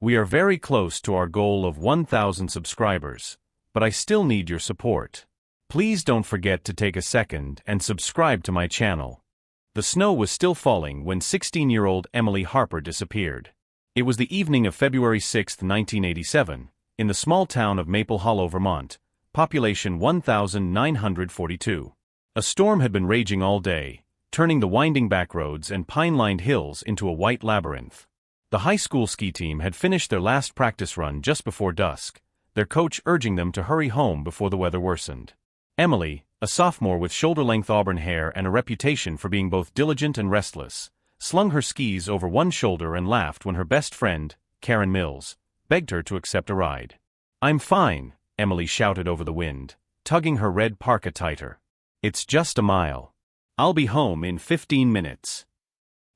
We are very close to our goal of 1,000 subscribers, but I still need your support. Please don't forget to take a second and subscribe to my channel. The snow was still falling when 16-year-old Emily Harper disappeared. It was the evening of February 6, 1987, in the small town of Maple Hollow, Vermont, population 1,942. A storm had been raging all day, turning the winding back roads and pine-lined hills into a white labyrinth. The high school ski team had finished their last practice run just before dusk, their coach urging them to hurry home before the weather worsened. Emily, a sophomore with shoulder-length auburn hair and a reputation for being both diligent and restless, slung her skis over one shoulder and laughed when her best friend, Karen Mills, begged her to accept a ride. "I'm fine," Emily shouted over the wind, tugging her red parka tighter. "It's just a mile. I'll be home in 15 minutes."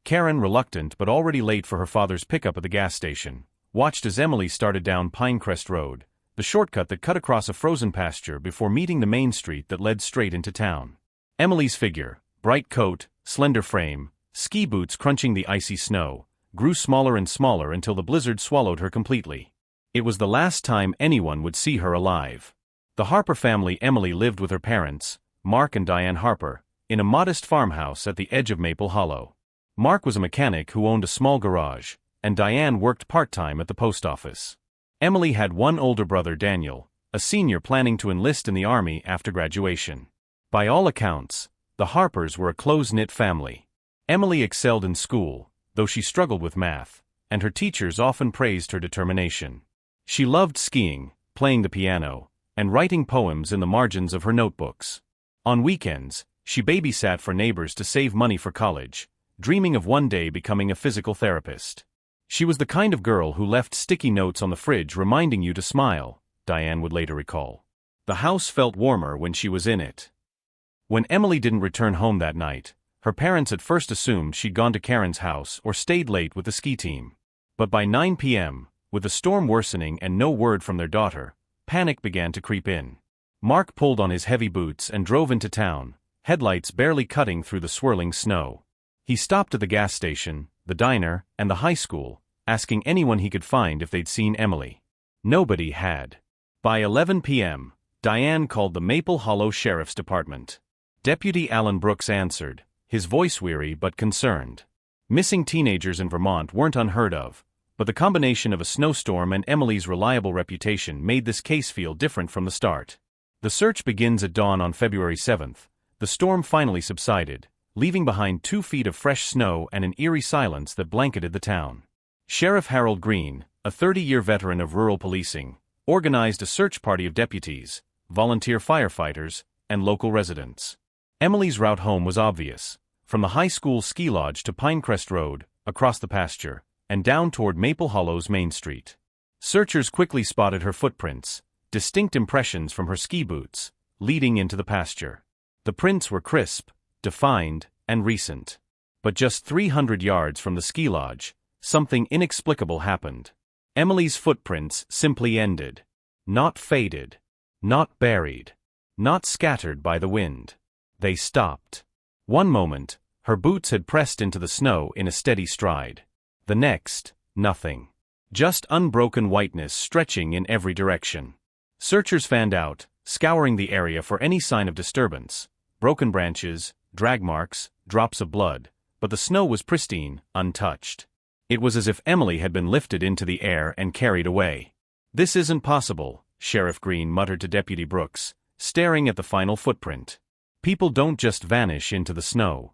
Karen, reluctant but already late for her father's pickup at the gas station, watched as Emily started down Pinecrest Road, the shortcut that cut across a frozen pasture before meeting the main street that led straight into town. Emily's figure, bright coat, slender frame, ski boots crunching the icy snow, grew smaller and smaller until the blizzard swallowed her completely. It was the last time anyone would see her alive. The Harper family. Emily lived with her parents, Mark and Diane Harper, in a modest farmhouse at the edge of Maple Hollow. Mark was a mechanic who owned a small garage, and Diane worked part-time at the post office. Emily had one older brother, Daniel, a senior planning to enlist in the Army after graduation. By all accounts, the Harpers were a close-knit family. Emily excelled in school, though she struggled with math, and her teachers often praised her determination. She loved skiing, playing the piano, and writing poems in the margins of her notebooks. On weekends, she babysat for neighbors to save money for college, dreaming of one day becoming a physical therapist. "She was the kind of girl who left sticky notes on the fridge reminding you to smile," Diane would later recall. The house felt warmer when she was in it. When Emily didn't return home that night, her parents at first assumed she'd gone to Karen's house or stayed late with the ski team. But by 9 p.m., with the storm worsening and no word from their daughter, panic began to creep in. Mark pulled on his heavy boots and drove into town, headlights barely cutting through the swirling snow. He stopped at the gas station, the diner, and the high school, asking anyone he could find if they'd seen Emily. Nobody had. By 11 p.m., Diane called the Maple Hollow Sheriff's Department. Deputy Alan Brooks answered, his voice weary but concerned. Missing teenagers in Vermont weren't unheard of, but the combination of a snowstorm and Emily's reliable reputation made this case feel different from the start. The search begins at dawn on February 7th. The storm finally subsided, leaving behind 2 feet of fresh snow and an eerie silence that blanketed the town. Sheriff Harold Green, a 30-year veteran of rural policing, organized a search party of deputies, volunteer firefighters, and local residents. Emily's route home was obvious, from the high school ski lodge to Pinecrest Road, across the pasture, and down toward Maple Hollow's Main Street. Searchers quickly spotted her footprints, distinct impressions from her ski boots, leading into the pasture. The prints were crisp, defined, and recent. But just 300 yards from the ski lodge, something inexplicable happened. Emily's footprints simply ended. Not faded. Not buried. Not scattered by the wind. They stopped. One moment, her boots had pressed into the snow in a steady stride. The next, nothing. Just unbroken whiteness stretching in every direction. Searchers fanned out, scouring the area for any sign of disturbance. Broken branches, drag marks, drops of blood, but the snow was pristine, untouched. It was as if Emily had been lifted into the air and carried away. "This isn't possible," Sheriff Green muttered to Deputy Brooks, staring at the final footprint. "People don't just vanish into the snow."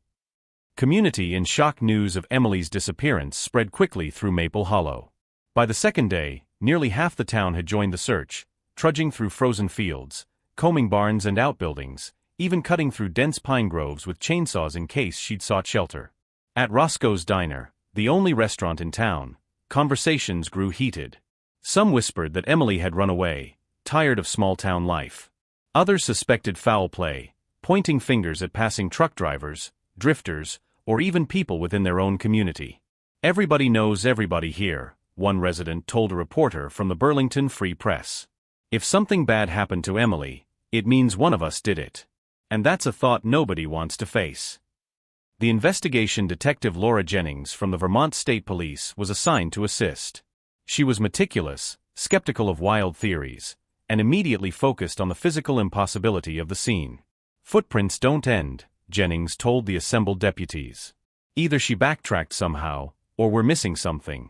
Community in shock. News of Emily's disappearance spread quickly through Maple Hollow. By the second day, nearly half the town had joined the search, trudging through frozen fields, combing barns and outbuildings, even cutting through dense pine groves with chainsaws in case she'd sought shelter. At Roscoe's Diner, the only restaurant in town, conversations grew heated. Some whispered that Emily had run away, tired of small-town life. Others suspected foul play, pointing fingers at passing truck drivers, drifters, or even people within their own community. "Everybody knows everybody here," one resident told a reporter from the Burlington Free Press. "If something bad happened to Emily, it means one of us did it. And that's a thought nobody wants to face." The investigation detective Laura Jennings from the Vermont State Police was assigned to assist. She was meticulous, skeptical of wild theories, and immediately focused on the physical impossibility of the scene. Footprints don't end, Jennings told the assembled deputies. Either she backtracked somehow, or we're missing something.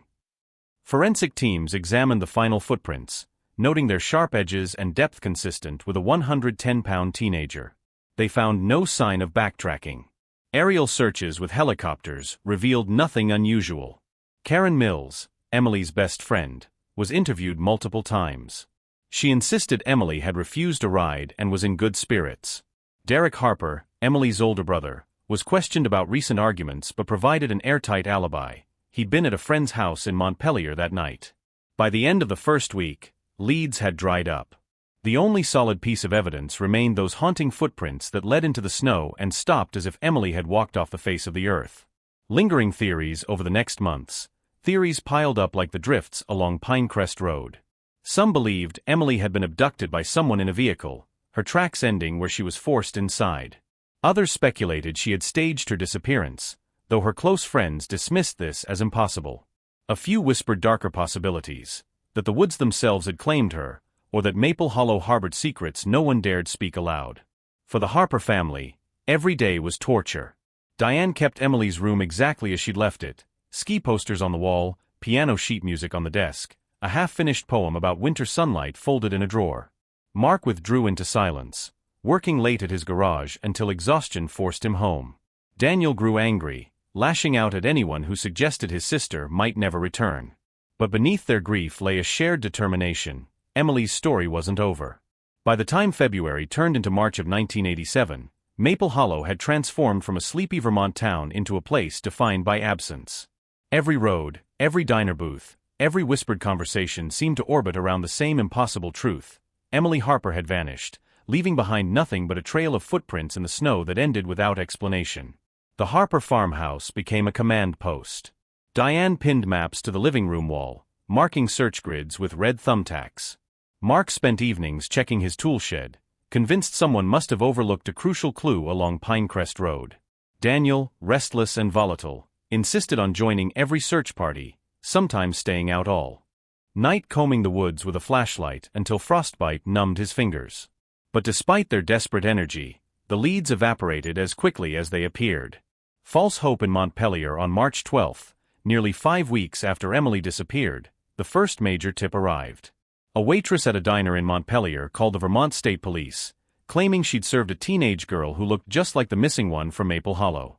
Forensic teams examined the final footprints, noting their sharp edges and depth consistent with a 110-pound teenager. They found no sign of backtracking. Aerial searches with helicopters revealed nothing unusual. Karen Mills, Emily's best friend, was interviewed multiple times. She insisted Emily had refused a ride and was in good spirits. Derek Harper, Emily's older brother, was questioned about recent arguments but provided an airtight alibi. He'd been at a friend's house in Montpelier that night. By the end of the first week, leads had dried up. The only solid piece of evidence remained those haunting footprints that led into the snow and stopped as if Emily had walked off the face of the earth. Lingering theories over the next months. Theories piled up like the drifts along Pinecrest Road. Some believed Emily had been abducted by someone in a vehicle, her tracks ending where she was forced inside. Others speculated she had staged her disappearance, though her close friends dismissed this as impossible. A few whispered darker possibilities, that the woods themselves had claimed her, or that Maple Hollow harbored secrets no one dared speak aloud. For the Harper family, every day was torture. Diane kept Emily's room exactly as she'd left it, ski posters on the wall, piano sheet music on the desk, a half-finished poem about winter sunlight folded in a drawer. Mark withdrew into silence, working late at his garage until exhaustion forced him home. Daniel grew angry, lashing out at anyone who suggested his sister might never return. But beneath their grief lay a shared determination. Emily's story wasn't over. By the time February turned into March of 1987, Maple Hollow had transformed from a sleepy Vermont town into a place defined by absence. Every road, every diner booth, every whispered conversation seemed to orbit around the same impossible truth. Emily Harper had vanished, leaving behind nothing but a trail of footprints in the snow that ended without explanation. The Harper farmhouse became a command post. Diane pinned maps to the living room wall, marking search grids with red thumbtacks. Mark spent evenings checking his tool shed, convinced someone must have overlooked a crucial clue along Pinecrest Road. Daniel, restless and volatile, insisted on joining every search party, sometimes staying out all night combing the woods with a flashlight until frostbite numbed his fingers. But despite their desperate energy, the leads evaporated as quickly as they appeared. False hope in Montpelier on March 12, nearly 5 weeks after Emily disappeared, the first major tip arrived. A waitress at a diner in Montpelier called the Vermont State Police, claiming she'd served a teenage girl who looked just like the missing one from Maple Hollow.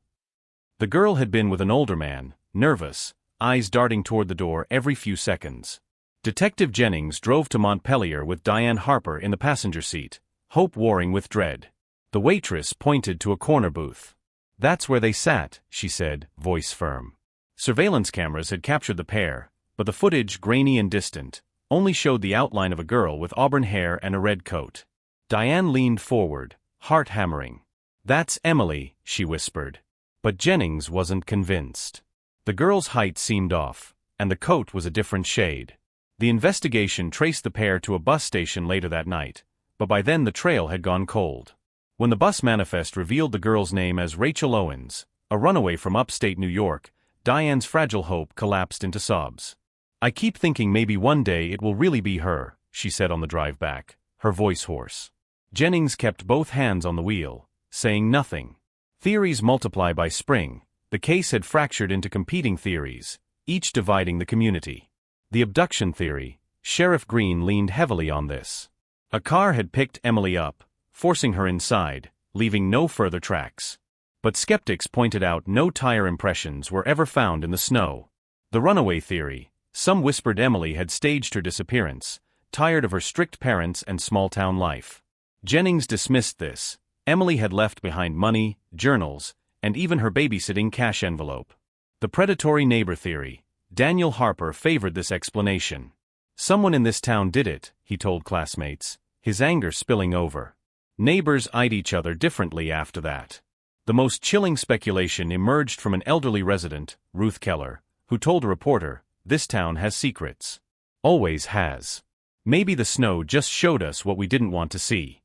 The girl had been with an older man, nervous, eyes darting toward the door every few seconds. Detective Jennings drove to Montpelier with Diane Harper in the passenger seat, hope warring with dread. The waitress pointed to a corner booth. "That's where they sat," she said, voice firm. Surveillance cameras had captured the pair, but the footage, grainy and distant, only showed the outline of a girl with auburn hair and a red coat. Diane leaned forward, heart hammering. "That's Emily," she whispered. But Jennings wasn't convinced. The girl's height seemed off, and the coat was a different shade. The investigation traced the pair to a bus station later that night, but by then the trail had gone cold. When the bus manifest revealed the girl's name as Rachel Owens, a runaway from upstate New York, Diane's fragile hope collapsed into sobs. "I keep thinking maybe one day it will really be her," she said on the drive back, her voice hoarse. Jennings kept both hands on the wheel, saying nothing. Theories multiply by spring. The case had fractured into competing theories, each dividing the community. The abduction theory, Sheriff Green leaned heavily on this. A car had picked Emily up, forcing her inside, leaving no further tracks. But skeptics pointed out no tire impressions were ever found in the snow. The runaway theory, some whispered Emily had staged her disappearance, tired of her strict parents and small-town life. Jennings dismissed this. Emily had left behind money, journals, and even her babysitting cash envelope. The predatory neighbor theory, Daniel Harper favored this explanation. "Someone in this town did it," he told classmates, his anger spilling over. Neighbors eyed each other differently after that. The most chilling speculation emerged from an elderly resident, Ruth Keller, who told a reporter, "This town has secrets. Always has. Maybe the snow just showed us what we didn't want to see."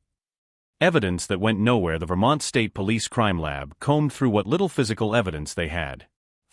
Evidence that went nowhere. The Vermont State Police Crime Lab combed through what little physical evidence they had.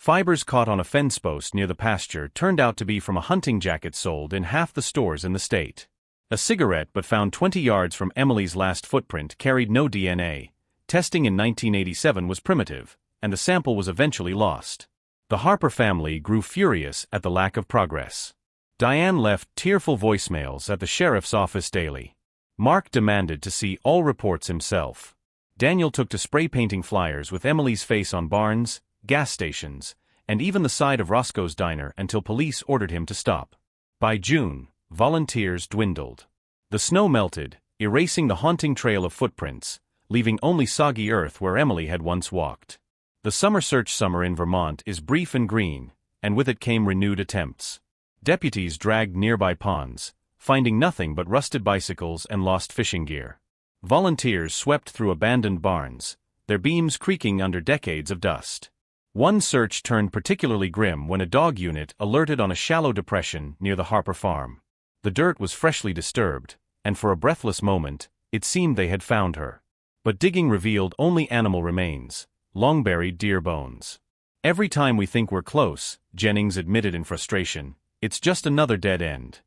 Fibers caught on a fence post near the pasture turned out to be from a hunting jacket sold in half the stores in the state. A cigarette but found 20 yards from Emily's last footprint carried no DNA. Testing in 1987 was primitive, and the sample was eventually lost. The Harper family grew furious at the lack of progress. Diane left tearful voicemails at the sheriff's office daily. Mark demanded to see all reports himself. Daniel took to spray painting flyers with Emily's face on barns, gas stations, and even the side of Roscoe's diner until police ordered him to stop. By June, volunteers dwindled. The snow melted, erasing the haunting trail of footprints, leaving only soggy earth where Emily had once walked. The summer in Vermont is brief and green, and with it came renewed attempts. Deputies dragged nearby ponds, finding nothing but rusted bicycles and lost fishing gear. Volunteers swept through abandoned barns, their beams creaking under decades of dust. One search turned particularly grim when a dog unit alerted on a shallow depression near the Harper farm. The dirt was freshly disturbed, and for a breathless moment, it seemed they had found her. But digging revealed only animal remains, long-buried deer bones. "Every time we think we're close," Jennings admitted in frustration, "it's just another dead end."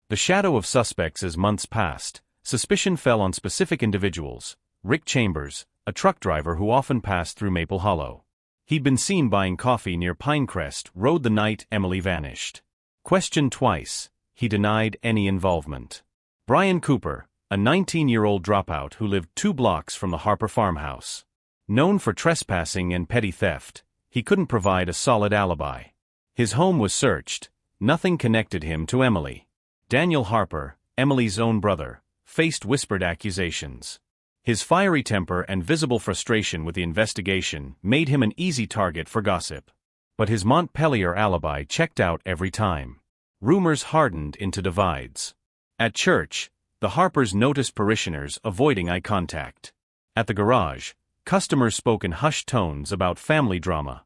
The shadow of suspects as months passed, suspicion fell on specific individuals. Rick Chambers, a truck driver who often passed through Maple Hollow. He'd been seen buying coffee near Pinecrest Road the night Emily vanished. Questioned twice, he denied any involvement. Brian Cooper, a 19-year-old dropout who lived 2 blocks from the Harper farmhouse. Known for trespassing and petty theft, he couldn't provide a solid alibi. His home was searched, nothing connected him to Emily. Daniel Harper, Emily's own brother, faced whispered accusations. His fiery temper and visible frustration with the investigation made him an easy target for gossip. But his Montpelier alibi checked out every time. Rumors hardened into divides. At church, the Harpers noticed parishioners avoiding eye contact. At the garage, customers spoke in hushed tones about family drama.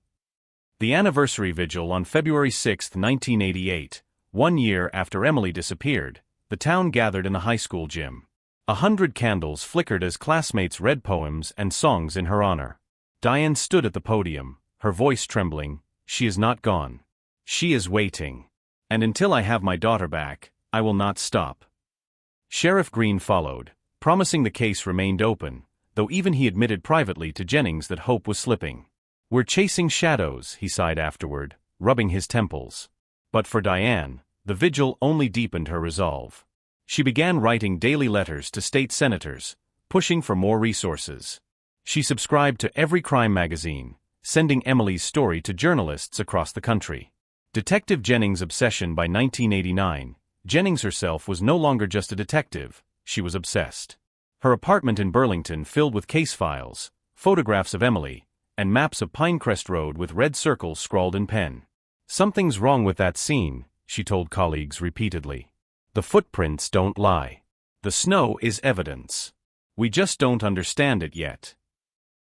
The anniversary vigil on February 6, 1988, 1 year after Emily disappeared, the town gathered in the high school gym. 100 candles flickered as classmates read poems and songs in her honor. Diane stood at the podium, her voice trembling. "She is not gone. She is waiting. And until I have my daughter back, I will not stop." Sheriff Green followed, promising the case remained open, though even he admitted privately to Jennings that hope was slipping. "We're chasing shadows," he sighed afterward, rubbing his temples. But for Diane, the vigil only deepened her resolve. She began writing daily letters to state senators, pushing for more resources. She subscribed to every crime magazine, sending Emily's story to journalists across the country. Detective Jennings' obsession. By 1989, Jennings herself was no longer just a detective, she was obsessed. Her apartment in Burlington filled with case files, photographs of Emily, and maps of Pinecrest Road with red circles scrawled in pen. "Something's wrong with that scene," she told colleagues repeatedly. "The footprints don't lie. The snow is evidence. We just don't understand it yet."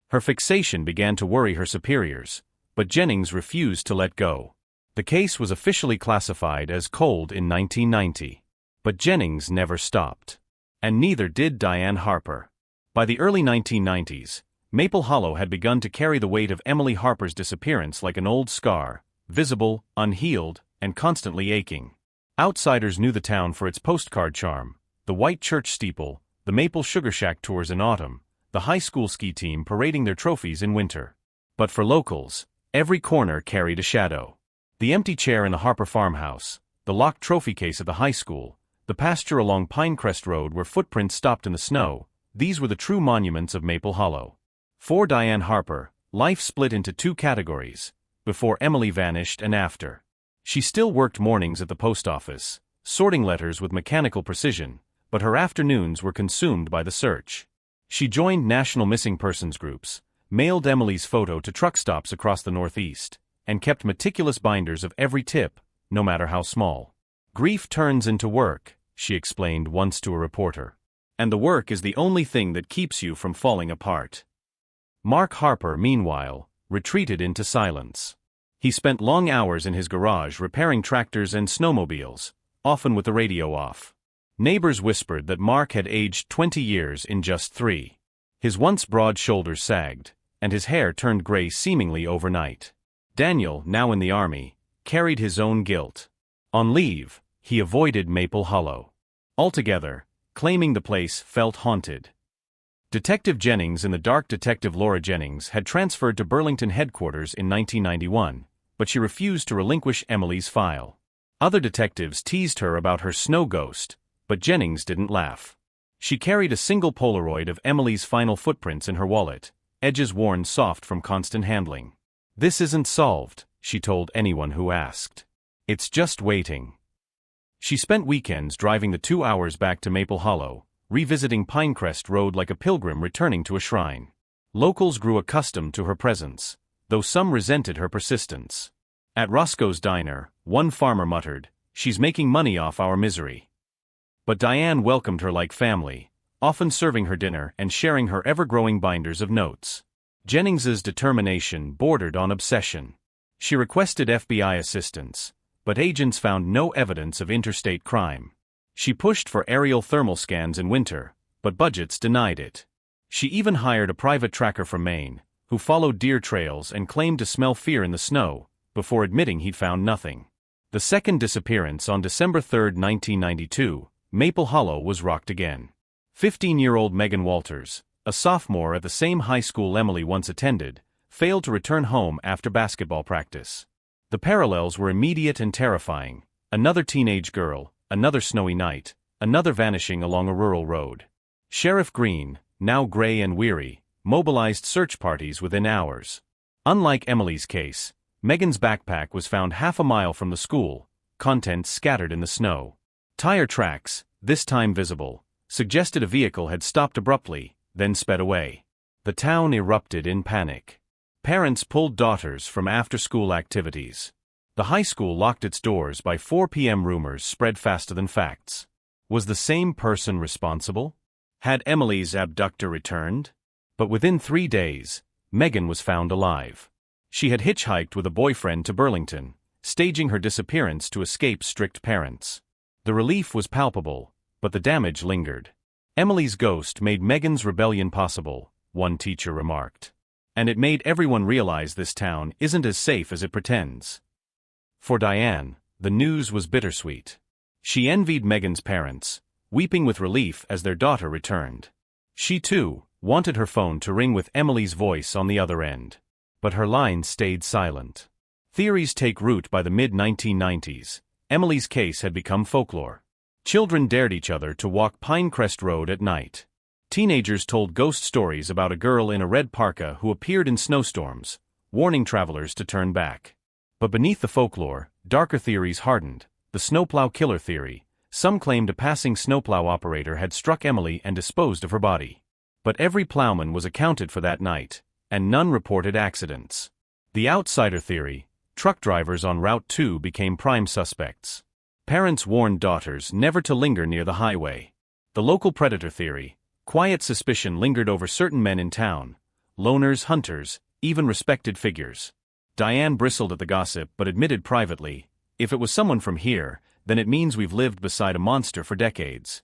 Her fixation began to worry her superiors, but Jennings refused to let go. The case was officially classified as cold in 1990. But Jennings never stopped. And neither did Diane Harper. By the early 1990s, Maple Hollow had begun to carry the weight of Emily Harper's disappearance like an old scar, visible, unhealed, and constantly aching. Outsiders knew the town for its postcard charm, the white church steeple, the Maple Sugar Shack tours in autumn, the high school ski team parading their trophies in winter. But for locals, every corner carried a shadow. The empty chair in the Harper farmhouse, the locked trophy case at the high school, the pasture along Pinecrest Road where footprints stopped in the snow, these were the true monuments of Maple Hollow. For Diane Harper, life split into 2 categories, before Emily vanished and after. She still worked mornings at the post office, sorting letters with mechanical precision, but her afternoons were consumed by the search. She joined national missing persons groups, mailed Emily's photo to truck stops across the Northeast, and kept meticulous binders of every tip, no matter how small. "Grief turns into work," she explained once to a reporter. "And the work is the only thing that keeps you from falling apart." Mark Harper, meanwhile, retreated into silence. He spent long hours in his garage repairing tractors and snowmobiles, often with the radio off. Neighbors whispered that Mark had aged 20 years in just 3. His once broad shoulders sagged, and his hair turned gray seemingly overnight. Daniel, now in the army, carried his own guilt. On leave, he avoided Maple Hollow altogether, claiming the place felt haunted. Detective Jennings and the dark detective Laura Jennings had transferred to Burlington headquarters in 1991, but she refused to relinquish Emily's file. Other detectives teased her about her snow ghost, but Jennings didn't laugh. She carried a single Polaroid of Emily's final footprints in her wallet, edges worn soft from constant handling. "This isn't solved," she told anyone who asked. "It's just waiting." She spent weekends driving the 2 hours back to Maple Hollow, revisiting Pinecrest Road like a pilgrim returning to a shrine. Locals grew accustomed to her presence, though some resented her persistence. At Roscoe's Diner, one farmer muttered, "She's making money off our misery." But Diane welcomed her like family, often serving her dinner and sharing her ever-growing binders of notes. Jennings's determination bordered on obsession. She requested FBI assistance, but agents found no evidence of interstate crime. She pushed for aerial thermal scans in winter, but budgets denied it. She even hired a private tracker from Maine, who followed deer trails and claimed to smell fear in the snow, before admitting he'd found nothing. The second disappearance on December 3, 1992, Maple Hollow was rocked again. 15-year-old Megan Walters, a sophomore at the same high school Emily once attended, failed to return home after basketball practice. The parallels were immediate and terrifying. Another teenage girl, another snowy night, another vanishing along a rural road. Sheriff Green, now gray and weary, mobilized search parties within hours. Unlike Emily's case, Megan's backpack was found half a mile from the school, contents scattered in the snow. Tire tracks, this time visible, suggested a vehicle had stopped abruptly, then sped away. The town erupted in panic. Parents pulled daughters from after-school activities. The high school locked its doors by 4 p.m. Rumors spread faster than facts. Was the same person responsible? Had Emily's abductor returned? But within 3 days, Megan was found alive. She had hitchhiked with a boyfriend to Burlington, staging her disappearance to escape strict parents. The relief was palpable, but the damage lingered. Emily's ghost made Megan's rebellion possible, one teacher remarked. And it made everyone realize this town isn't as safe as it pretends. For Diane, the news was bittersweet. She envied Megan's parents, weeping with relief as their daughter returned. She, too, wanted her phone to ring with Emily's voice on the other end. But her line stayed silent. Theories take root by the mid-1990s. Emily's case had become folklore. Children dared each other to walk Pinecrest Road at night. Teenagers told ghost stories about a girl in a red parka who appeared in snowstorms, warning travelers to turn back. But beneath the folklore, darker theories hardened. The snowplow killer theory. Some claimed a passing snowplow operator had struck Emily and disposed of her body. But every plowman was accounted for that night, and none reported accidents. The outsider theory. Truck drivers on Route 2 became prime suspects. Parents warned daughters never to linger near the highway. The local predator theory. Quiet suspicion lingered over certain men in town. Loners, hunters, even respected figures. Diane bristled at the gossip but admitted privately, "If it was someone from here, then it means we've lived beside a monster for decades."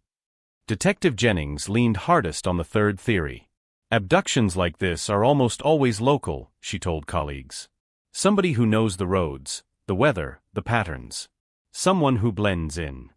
Detective Jennings leaned hardest on the third theory. "Abductions like this are almost always local," she told colleagues. "Somebody who knows the roads, the weather, the patterns. Someone who blends in."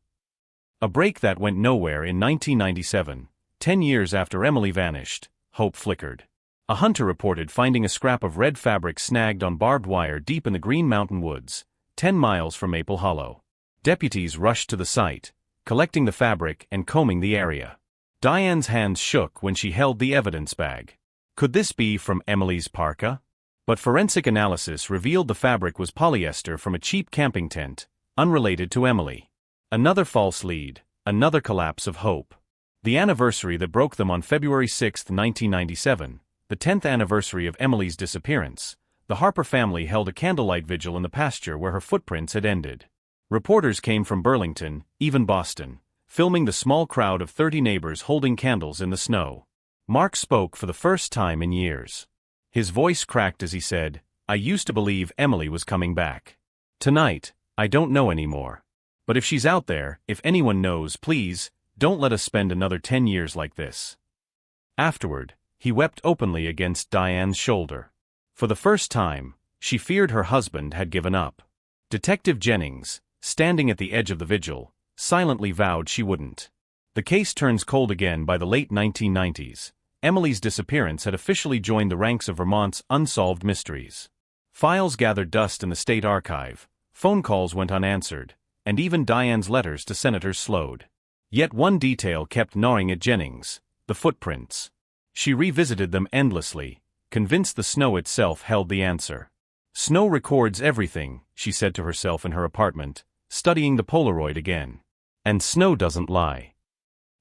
A break that went nowhere in 1997, 10 years after Emily vanished, hope flickered. A hunter reported finding a scrap of red fabric snagged on barbed wire deep in the Green Mountain Woods, 10 miles from Maple Hollow. Deputies rushed to the site, collecting the fabric and combing the area. Diane's hands shook when she held the evidence bag. Could this be from Emily's parka? But forensic analysis revealed the fabric was polyester from a cheap camping tent, unrelated to Emily. Another false lead, another collapse of hope. The anniversary that broke them on February 6, 1997, the 10th anniversary of Emily's disappearance, the Harper family held a candlelight vigil in the pasture where her footprints had ended. Reporters came from Burlington, even Boston, filming the small crowd of 30 neighbors holding candles in the snow. Mark spoke for the first time in years. His voice cracked as he said, "I used to believe Emily was coming back. Tonight, I don't know anymore. But if she's out there, if anyone knows, please, don't let us spend another 10 years like this." Afterward, he wept openly against Diane's shoulder. For the first time, She feared her husband had given up. Detective Jennings, standing at the edge of the vigil, silently vowed she wouldn't. The case turns cold again by the late 1990s. Emily's disappearance had officially joined the ranks of Vermont's unsolved mysteries. Files gathered dust in the state archive, phone calls went unanswered, and even Diane's letters to senators slowed. Yet one detail kept gnawing at Jennings: the footprints. She revisited them endlessly, convinced the snow itself held the answer. Snow records everything, she said to herself in her apartment, studying the Polaroid again. And snow doesn't lie.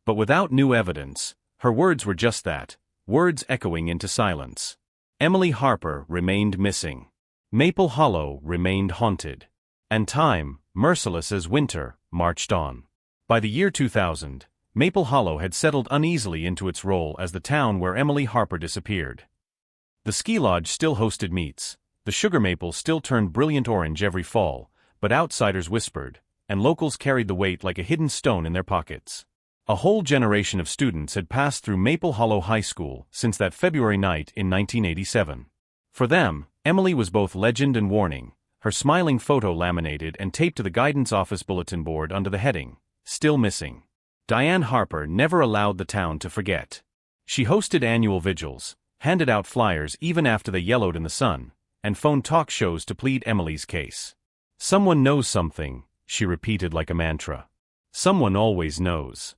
But without new evidence, her words were just that, words echoing into silence. Emily Harper remained missing. Maple Hollow remained haunted. And time, merciless as winter, marched on. By the year 2000, Maple Hollow had settled uneasily into its role as the town where Emily Harper disappeared. The ski lodge still hosted meets, the sugar maple still turned brilliant orange every fall, but outsiders whispered, and locals carried the weight like a hidden stone in their pockets. A whole generation of students had passed through Maple Hollow High School since that February night in 1987. For them, Emily was both legend and warning, her smiling photo laminated and taped to the guidance office bulletin board under the heading, "Still Missing." Diane Harper never allowed the town to forget. She hosted annual vigils, handed out flyers even after they yellowed in the sun, and phoned talk shows to plead Emily's case. "Someone knows something," she repeated like a mantra. "Someone always knows."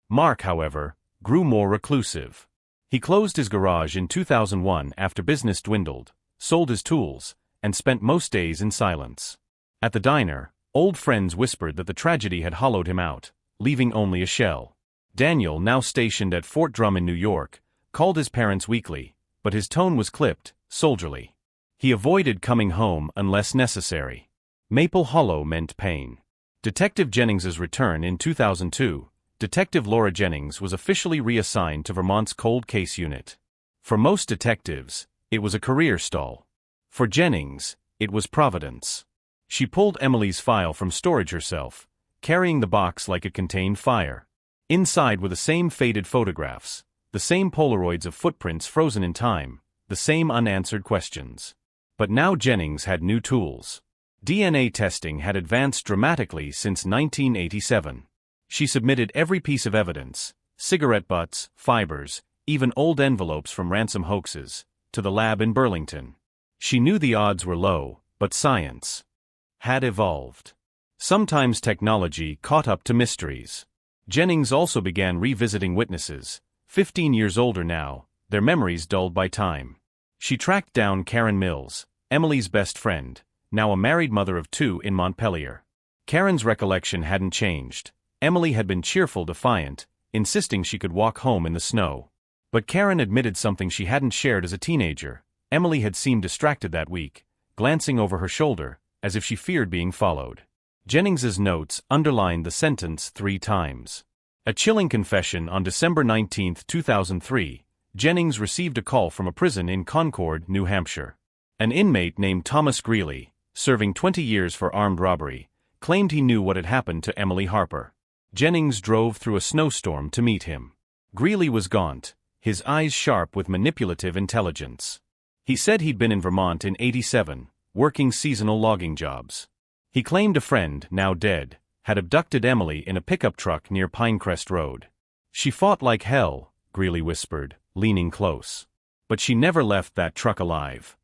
Mark, however, grew more reclusive. He closed his garage in 2001 after business dwindled, sold his tools, and spent most days in silence. At the diner, old friends whispered that the tragedy had hollowed him out, leaving only a shell. Daniel, now stationed at Fort Drum in New York, called his parents weekly, but his tone was clipped, soldierly. He avoided coming home unless necessary. Maple Hollow meant pain. Detective Jennings's return in 2002, Detective Laura Jennings was officially reassigned to Vermont's cold case unit. For most detectives, it was a career stall. For Jennings, it was providence. She pulled Emily's file from storage herself, carrying the box like it contained fire. Inside were the same faded photographs, the same Polaroids of footprints frozen in time, the same unanswered questions. But now Jennings had new tools. DNA testing had advanced dramatically since 1987. She submitted every piece of evidence, cigarette butts, fibers, even old envelopes from ransom hoaxes, to the lab in Burlington. She knew the odds were low, but science had evolved. Sometimes technology caught up to mysteries. Jennings also began revisiting witnesses, 15 years older now, their memories dulled by time. She tracked down Karen Mills, Emily's best friend, now a married mother of 2 in Montpelier. Karen's recollection hadn't changed. Emily had been cheerful, defiant, insisting she could walk home in the snow. But Karen admitted something she hadn't shared as a teenager. Emily had seemed distracted that week, glancing over her shoulder, as if she feared being followed. Jennings's notes underlined the sentence 3 times. A chilling confession on December 19, 2003, Jennings received a call from a prison in Concord, New Hampshire. An inmate named Thomas Greeley, serving 20 years for armed robbery, claimed he knew what had happened to Emily Harper. Jennings drove through a snowstorm to meet him. Greeley was gaunt, his eyes sharp with manipulative intelligence. He said he'd been in Vermont in '87, working seasonal logging jobs. He claimed a friend, now dead, had abducted Emily in a pickup truck near Pinecrest Road. "She fought like hell," Greeley whispered, leaning close. "But she never left that truck alive."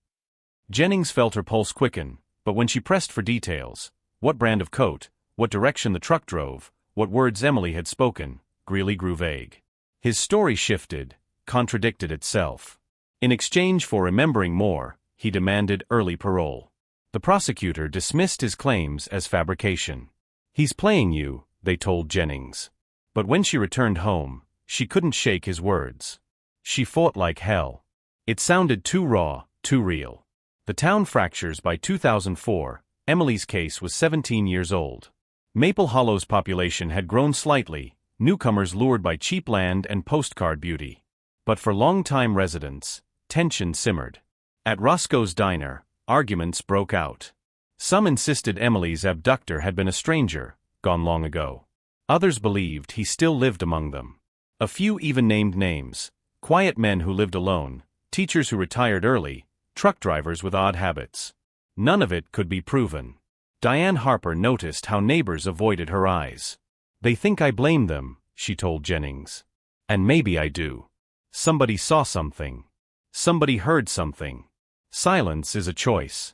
Jennings felt her pulse quicken, but when she pressed for details, what brand of coat, what direction the truck drove, what words Emily had spoken, Greeley grew vague. His story shifted, contradicted itself. In exchange for remembering more, he demanded early parole. The prosecutor dismissed his claims as fabrication. "He's playing you," they told Jennings. But when she returned home, she couldn't shake his words. She fought like hell. It sounded too raw, too real. The town fractures. By 2004, Emily's case was 17 years old. Maple Hollow's population had grown slightly, newcomers lured by cheap land and postcard beauty. But for long-time residents, tension simmered. At Roscoe's Diner, arguments broke out. Some insisted Emily's abductor had been a stranger, gone long ago. Others believed he still lived among them. A few even named names: quiet men who lived alone, teachers who retired early, truck drivers with odd habits. None of it could be proven. Diane Harper noticed how neighbors avoided her eyes. "They think I blame them," she told Jennings. "And maybe I do. Somebody saw something. Somebody heard something. Silence is a choice."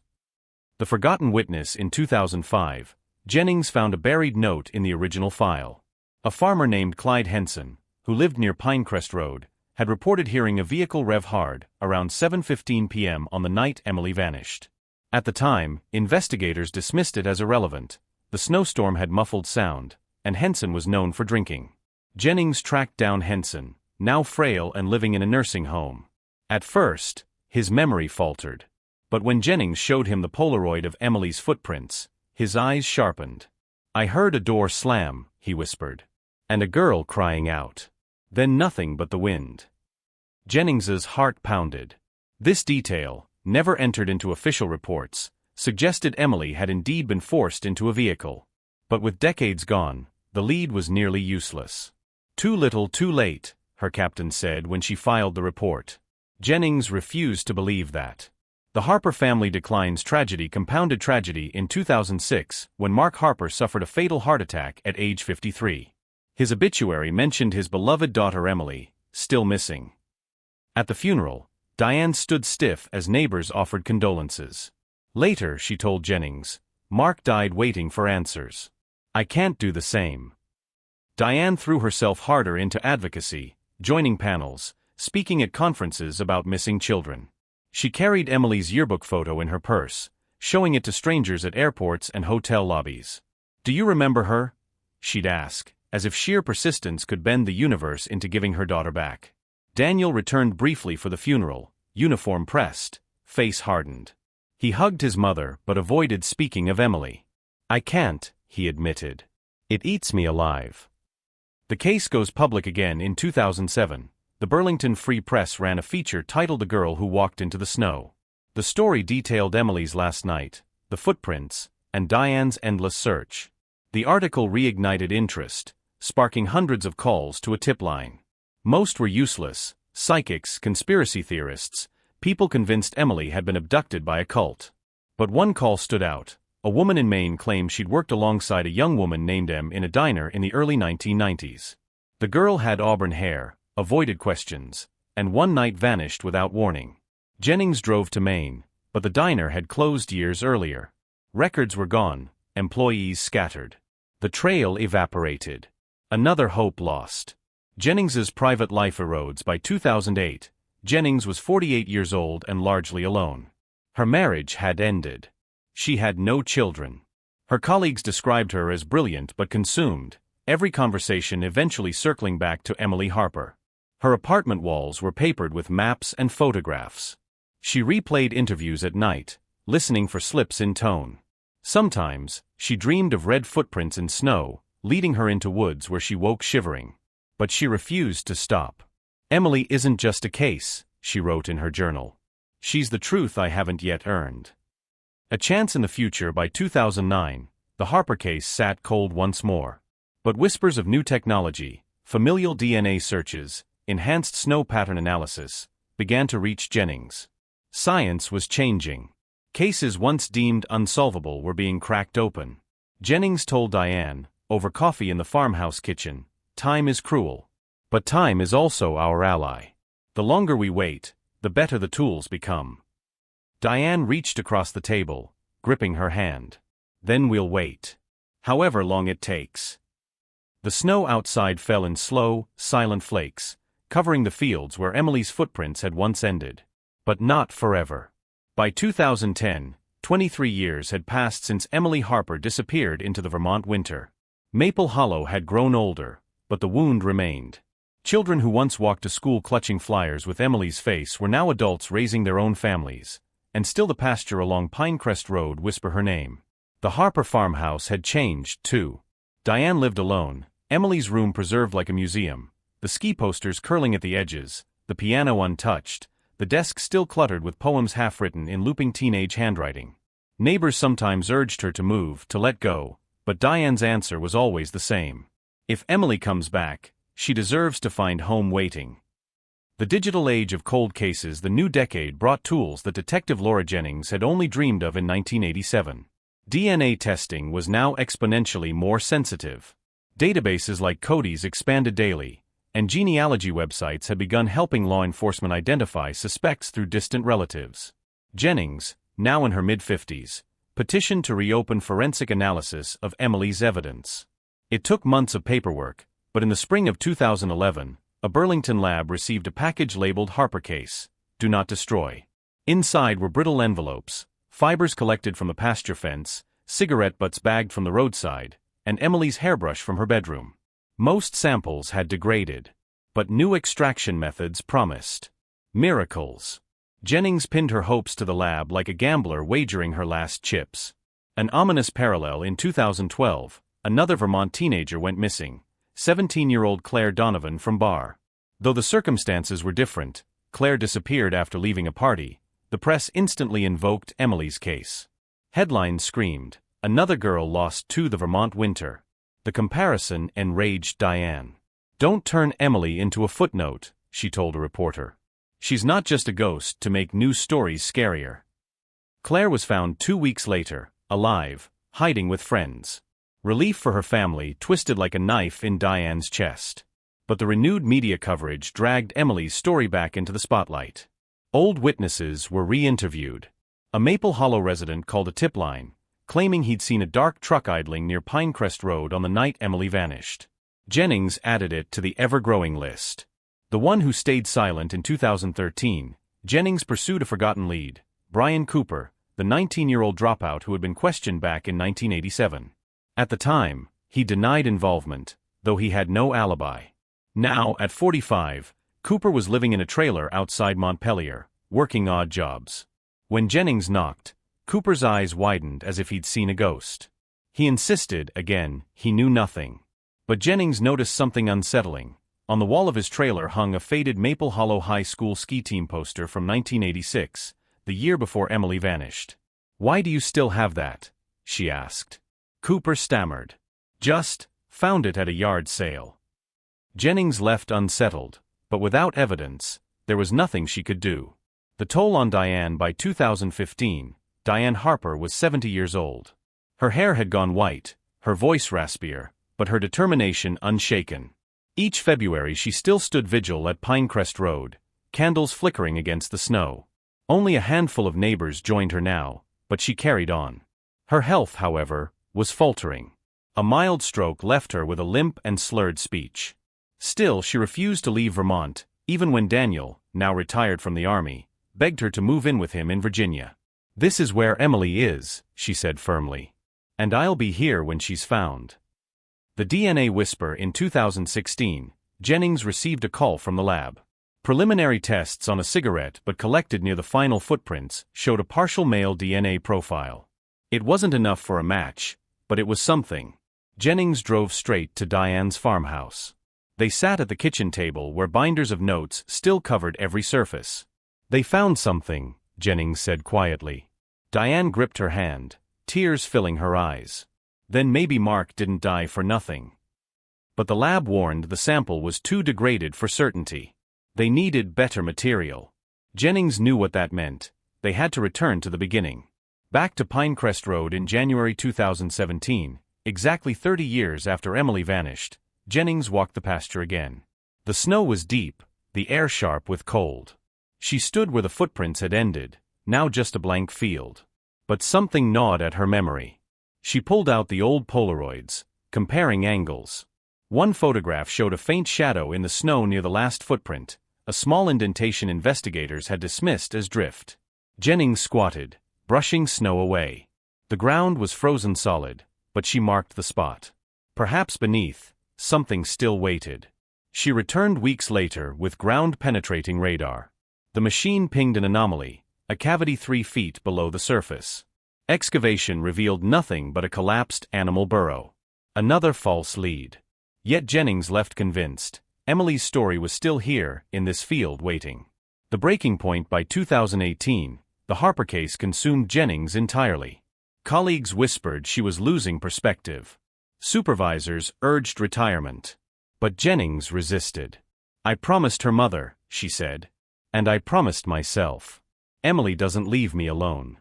The Forgotten Witness in 2005, Jennings found a buried note in the original file. A farmer named Clyde Henson, who lived near Pinecrest Road, had reported hearing a vehicle rev hard around 7:15 p.m. on the night Emily vanished. At the time, investigators dismissed it as irrelevant. The snowstorm had muffled sound, and Henson was known for drinking. Jennings tracked down Henson, now frail and living in a nursing home. At first, his memory faltered. But when Jennings showed him the Polaroid of Emily's footprints, his eyes sharpened. "I heard a door slam," he whispered. "And a girl crying out. Then nothing but the wind." Jennings's heart pounded. This detail, never entered into official reports, suggested Emily had indeed been forced into a vehicle. But with decades gone, the lead was nearly useless. "Too little, too late," her captain said when she filed the report. Jennings refused to believe that. The Harper family decline's tragedy compounded tragedy in 2006 when Mark Harper suffered a fatal heart attack at age 53. His obituary mentioned his beloved daughter Emily, still missing. At the funeral, Diane stood stiff as neighbors offered condolences. Later, she told Jennings, "Mark died waiting for answers. I can't do the same." Diane threw herself harder into advocacy, joining panels, speaking at conferences about missing children. She carried Emily's yearbook photo in her purse, showing it to strangers at airports and hotel lobbies. "Do you remember her?" she'd ask, as if sheer persistence could bend the universe into giving her daughter back. Daniel returned briefly for the funeral, uniform pressed, face hardened. He hugged his mother but avoided speaking of Emily. "I can't," he admitted. "It eats me alive." The case goes public again in 2007. The Burlington Free Press ran a feature titled "The Girl Who Walked into the Snow." The story detailed Emily's last night, the footprints, and Diane's endless search. The article reignited interest, sparking hundreds of calls to a tip line. Most were useless: psychics, conspiracy theorists, people convinced Emily had been abducted by a cult. But one call stood out. A woman in Maine claimed she'd worked alongside a young woman named Em in a diner in the early 1990s. The girl had auburn hair, avoided questions, and one night vanished without warning. Jennings drove to Maine, but the diner had closed years earlier. Records were gone, employees scattered. The trail evaporated. Another hope lost. Jennings's private life erodes. By 2008, Jennings was 48 years old and largely alone. Her marriage had ended. She had no children. Her colleagues described her as brilliant but consumed, every conversation eventually circling back to Emily Harper. Her apartment walls were papered with maps and photographs. She replayed interviews at night, listening for slips in tone. Sometimes, she dreamed of red footprints in snow, leading her into woods where she woke shivering. But she refused to stop. "Emily isn't just a case," she wrote in her journal. "She's the truth I haven't yet earned." A chance in the future. By 2009, the Harper case sat cold once more. But whispers of new technology, familial DNA searches, enhanced snow pattern analysis, began to reach Jennings. Science was changing. Cases once deemed unsolvable were being cracked open. Jennings told Diane, over coffee in the farmhouse kitchen, "Time is cruel. But time is also our ally. The longer we wait, the better the tools become." Diane reached across the table, gripping her hand. "Then we'll wait. However long it takes." The snow outside fell in slow, silent flakes, covering the fields where Emily's footprints had once ended. But not forever. By 2010, 23 years had passed since Emily Harper disappeared into the Vermont winter. Maple Hollow had grown older, but the wound remained. Children who once walked to school clutching flyers with Emily's face were now adults raising their own families, and still the pasture along Pinecrest Road whisper her name. The Harper farmhouse had changed, too. Diane lived alone, Emily's room preserved like a museum, the ski posters curling at the edges, the piano untouched, the desk still cluttered with poems half-written in looping teenage handwriting. Neighbors sometimes urged her to move, to let go, but Diane's answer was always the same. If Emily comes back, she deserves to find home waiting. The digital age of cold cases. The new decade brought tools that Detective Laura Jennings had only dreamed of in 1987. DNA testing was now exponentially more sensitive. Databases like Cody's expanded daily, and genealogy websites had begun helping law enforcement identify suspects through distant relatives. Jennings, now in her mid-50s, petitioned to reopen forensic analysis of Emily's evidence. It took months of paperwork, but in the spring of 2011, a Burlington lab received a package labeled Harper Case, Do Not Destroy. Inside were brittle envelopes, fibers collected from the pasture fence, cigarette butts bagged from the roadside, and Emily's hairbrush from her bedroom. Most samples had degraded, but new extraction methods promised miracles. Jennings pinned her hopes to the lab like a gambler wagering her last chips. An ominous parallel: in 2012, another Vermont teenager went missing, 17-year-old Claire Donovan from Barr. Though the circumstances were different, Claire disappeared after leaving a party. The press instantly invoked Emily's case. Headlines screamed, "Another girl lost to the Vermont winter." The comparison enraged Diane. "Don't turn Emily into a footnote," she told a reporter. "She's not just a ghost to make news stories scarier." Claire was found 2 weeks later, alive, hiding with friends. Relief for her family twisted like a knife in Diane's chest. But the renewed media coverage dragged Emily's story back into the spotlight. Old witnesses were re-interviewed. A Maple Hollow resident called a tip line, claiming he'd seen a dark truck idling near Pinecrest Road on the night Emily vanished. Jennings added it to the ever-growing list. The one who stayed silent. In 2013, Jennings pursued a forgotten lead, Brian Cooper, the 19-year-old dropout who had been questioned back in 1987. At the time, he denied involvement, though he had no alibi. Now, at 45, Cooper was living in a trailer outside Montpelier, working odd jobs. When Jennings knocked, Cooper's eyes widened as if he'd seen a ghost. He insisted, again, he knew nothing. But Jennings noticed something unsettling. On the wall of his trailer hung a faded Maple Hollow High School ski team poster from 1986, the year before Emily vanished. "Why do you still have that?" she asked. Cooper stammered. "Just found it at a yard sale." Jennings left unsettled, but without evidence, there was nothing she could do. The toll on Diane. By 2015, Diane Harper was 70 years old. Her hair had gone white, her voice raspier, but her determination unshaken. Each February she still stood vigil at Pinecrest Road, candles flickering against the snow. Only a handful of neighbors joined her now, but she carried on. Her health, however, was faltering. A mild stroke left her with a limp and slurred speech. Still, she refused to leave Vermont, even when Daniel, now retired from the army, begged her to move in with him in Virginia. "This is where Emily is," she said firmly. "And I'll be here when she's found." The DNA whisper. In 2016, Jennings received a call from the lab. Preliminary tests on a cigarette but collected near the final footprints showed a partial male DNA profile. It wasn't enough for a match, but it was something. Jennings drove straight to Diane's farmhouse. They sat at the kitchen table where binders of notes still covered every surface. "They found something," Jennings said quietly. Diane gripped her hand, tears filling her eyes. "Then maybe Mark didn't die for nothing." But the lab warned the sample was too degraded for certainty. They needed better material. Jennings knew what that meant. They had to return to the beginning. Back to Pinecrest Road in January 2017, exactly 30 years after Emily vanished, Jennings walked the pasture again. The snow was deep, the air sharp with cold. She stood where the footprints had ended, now just a blank field. But something gnawed at her memory. She pulled out the old Polaroids, comparing angles. One photograph showed a faint shadow in the snow near the last footprint, a small indentation investigators had dismissed as drift. Jennings squatted, brushing snow away. The ground was frozen solid, but she marked the spot. Perhaps beneath, something still waited. She returned weeks later with ground-penetrating radar. The machine pinged an anomaly, a cavity 3 feet below the surface. Excavation revealed nothing but a collapsed animal burrow. Another false lead. Yet Jennings left convinced. Emily's story was still here, in this field, waiting. The breaking point. By 2018, the Harper case consumed Jennings entirely. Colleagues whispered she was losing perspective. Supervisors urged retirement. But Jennings resisted. "I promised her mother," she said. "And I promised myself. Emily doesn't leave me alone."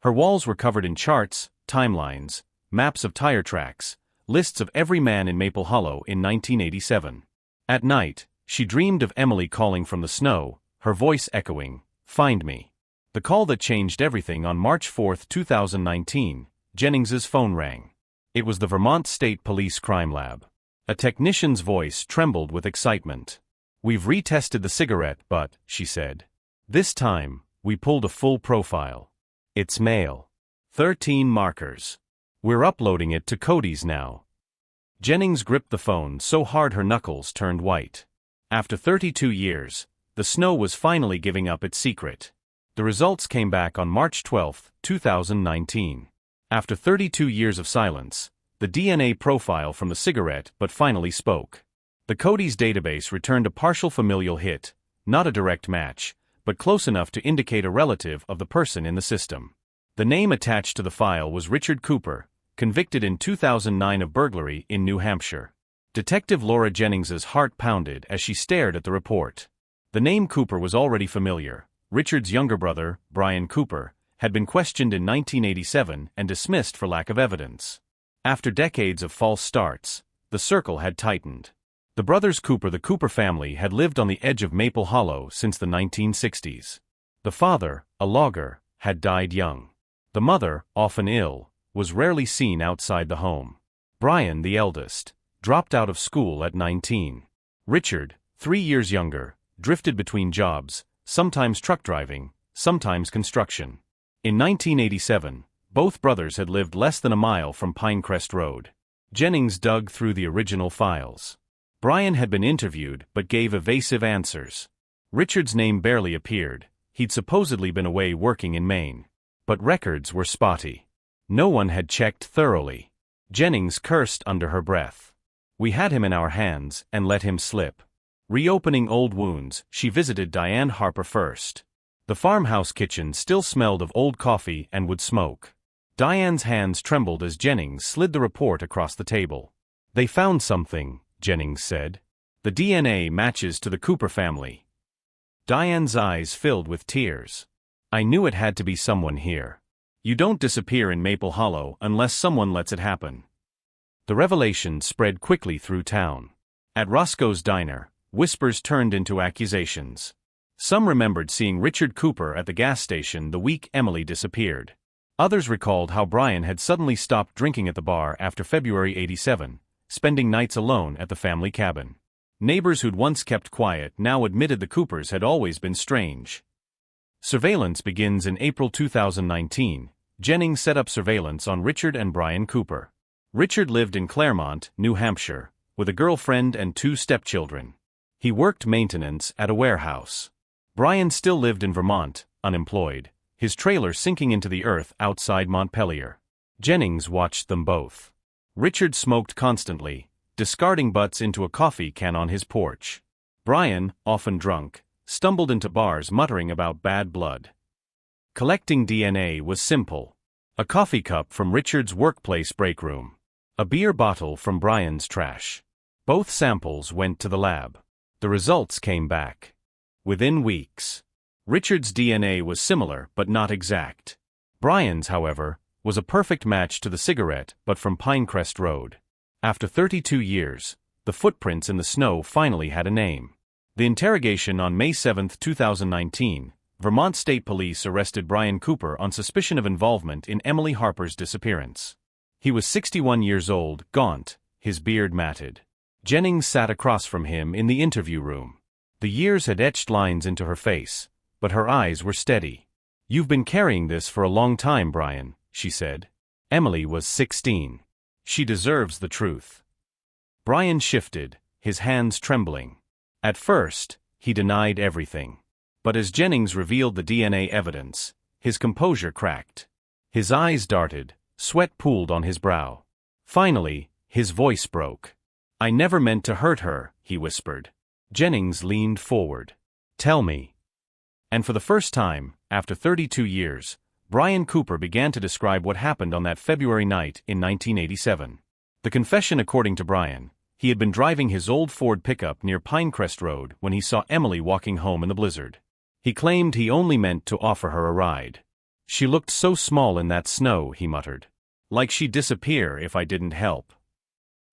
Her walls were covered in charts, timelines, maps of tire tracks, lists of every man in Maple Hollow in 1987. At night, she dreamed of Emily calling from the snow, her voice echoing, "Find me." The call that changed everything. On March 4, 2019, Jennings's phone rang. It was the Vermont State Police Crime Lab. A technician's voice trembled with excitement. "We've retested the cigarette, but," she said, "this time, we pulled a full profile. It's male. 13 markers. We're uploading it to Cody's now." Jennings gripped the phone so hard her knuckles turned white. After 32 years, the snow was finally giving up its secret. The results came back on March 12, 2019. After 32 years of silence, the DNA profile from the cigarette but finally spoke. The Cody's database returned a partial familial hit, not a direct match, but close enough to indicate a relative of the person in the system. The name attached to the file was Richard Cooper, convicted in 2009 of burglary in New Hampshire. Detective Laura Jennings's heart pounded as she stared at the report. The name Cooper was already familiar. Richard's younger brother, Brian Cooper, had been questioned in 1987 and dismissed for lack of evidence. After decades of false starts, the circle had tightened. The brothers Cooper, the Cooper family, had lived on the edge of Maple Hollow since the 1960s. The father, a logger, had died young. The mother, often ill, was rarely seen outside the home. Brian, the eldest, dropped out of school at 19. Richard, 3 years younger, drifted between jobs, sometimes truck driving, sometimes construction. In 1987, both brothers had lived less than a mile from Pinecrest Road. Jennings dug through the original files. Brian had been interviewed but gave evasive answers. Richard's name barely appeared. He'd supposedly been away working in Maine. But records were spotty. No one had checked thoroughly. Jennings cursed under her breath. "We had him in our hands and let him slip." Reopening old wounds, she visited Diane Harper first. The farmhouse kitchen still smelled of old coffee and wood smoke. Diane's hands trembled as Jennings slid the report across the table. "They found something," Jennings said. "The DNA matches to the Cooper family." Diane's eyes filled with tears. "I knew it had to be someone here. You don't disappear in Maple Hollow unless someone lets it happen." The revelation spread quickly through town. At Roscoe's Diner, whispers turned into accusations. Some remembered seeing Richard Cooper at the gas station the week Emily disappeared. Others recalled how Brian had suddenly stopped drinking at the bar after February '87, spending nights alone at the family cabin. Neighbors who'd once kept quiet now admitted the Coopers had always been strange. Surveillance begins in April 2019. Jennings set up surveillance on Richard and Brian Cooper. Richard lived in Claremont, New Hampshire, with a girlfriend and 2 stepchildren. He worked maintenance at a warehouse. Brian still lived in Vermont, unemployed, his trailer sinking into the earth outside Montpelier. Jennings watched them both. Richard smoked constantly, discarding butts into a coffee can on his porch. Brian, often drunk, stumbled into bars muttering about bad blood. Collecting DNA was simple. A coffee cup from Richard's workplace break room. A beer bottle from Brian's trash. Both samples went to the lab. The results came back. Within weeks. Richard's DNA was similar but not exact. Brian's, however, was a perfect match to the cigarette but from Pinecrest Road. After 32 years, the footprints in the snow finally had a name. The interrogation on May 7, 2019, Vermont State Police arrested Brian Cooper on suspicion of involvement in Emily Harper's disappearance. He was 61 years old, gaunt, his beard matted. Jennings sat across from him in the interview room. The years had etched lines into her face, but her eyes were steady. "You've been carrying this for a long time, Brian," she said. "Emily was 16. She deserves the truth." Brian shifted, his hands trembling. At first, he denied everything. But as Jennings revealed the DNA evidence, his composure cracked. His eyes darted, sweat pooled on his brow. Finally, his voice broke. "I never meant to hurt her," he whispered. Jennings leaned forward. "Tell me." And for the first time, after 32 years, Brian Cooper began to describe what happened on that February night in 1987. The confession, according to Brian, He had been driving his old Ford pickup near Pinecrest Road when he saw Emily walking home in the blizzard. He claimed he only meant to offer her a ride. "She looked so small in that snow," he muttered. "Like she'd disappear if I didn't help."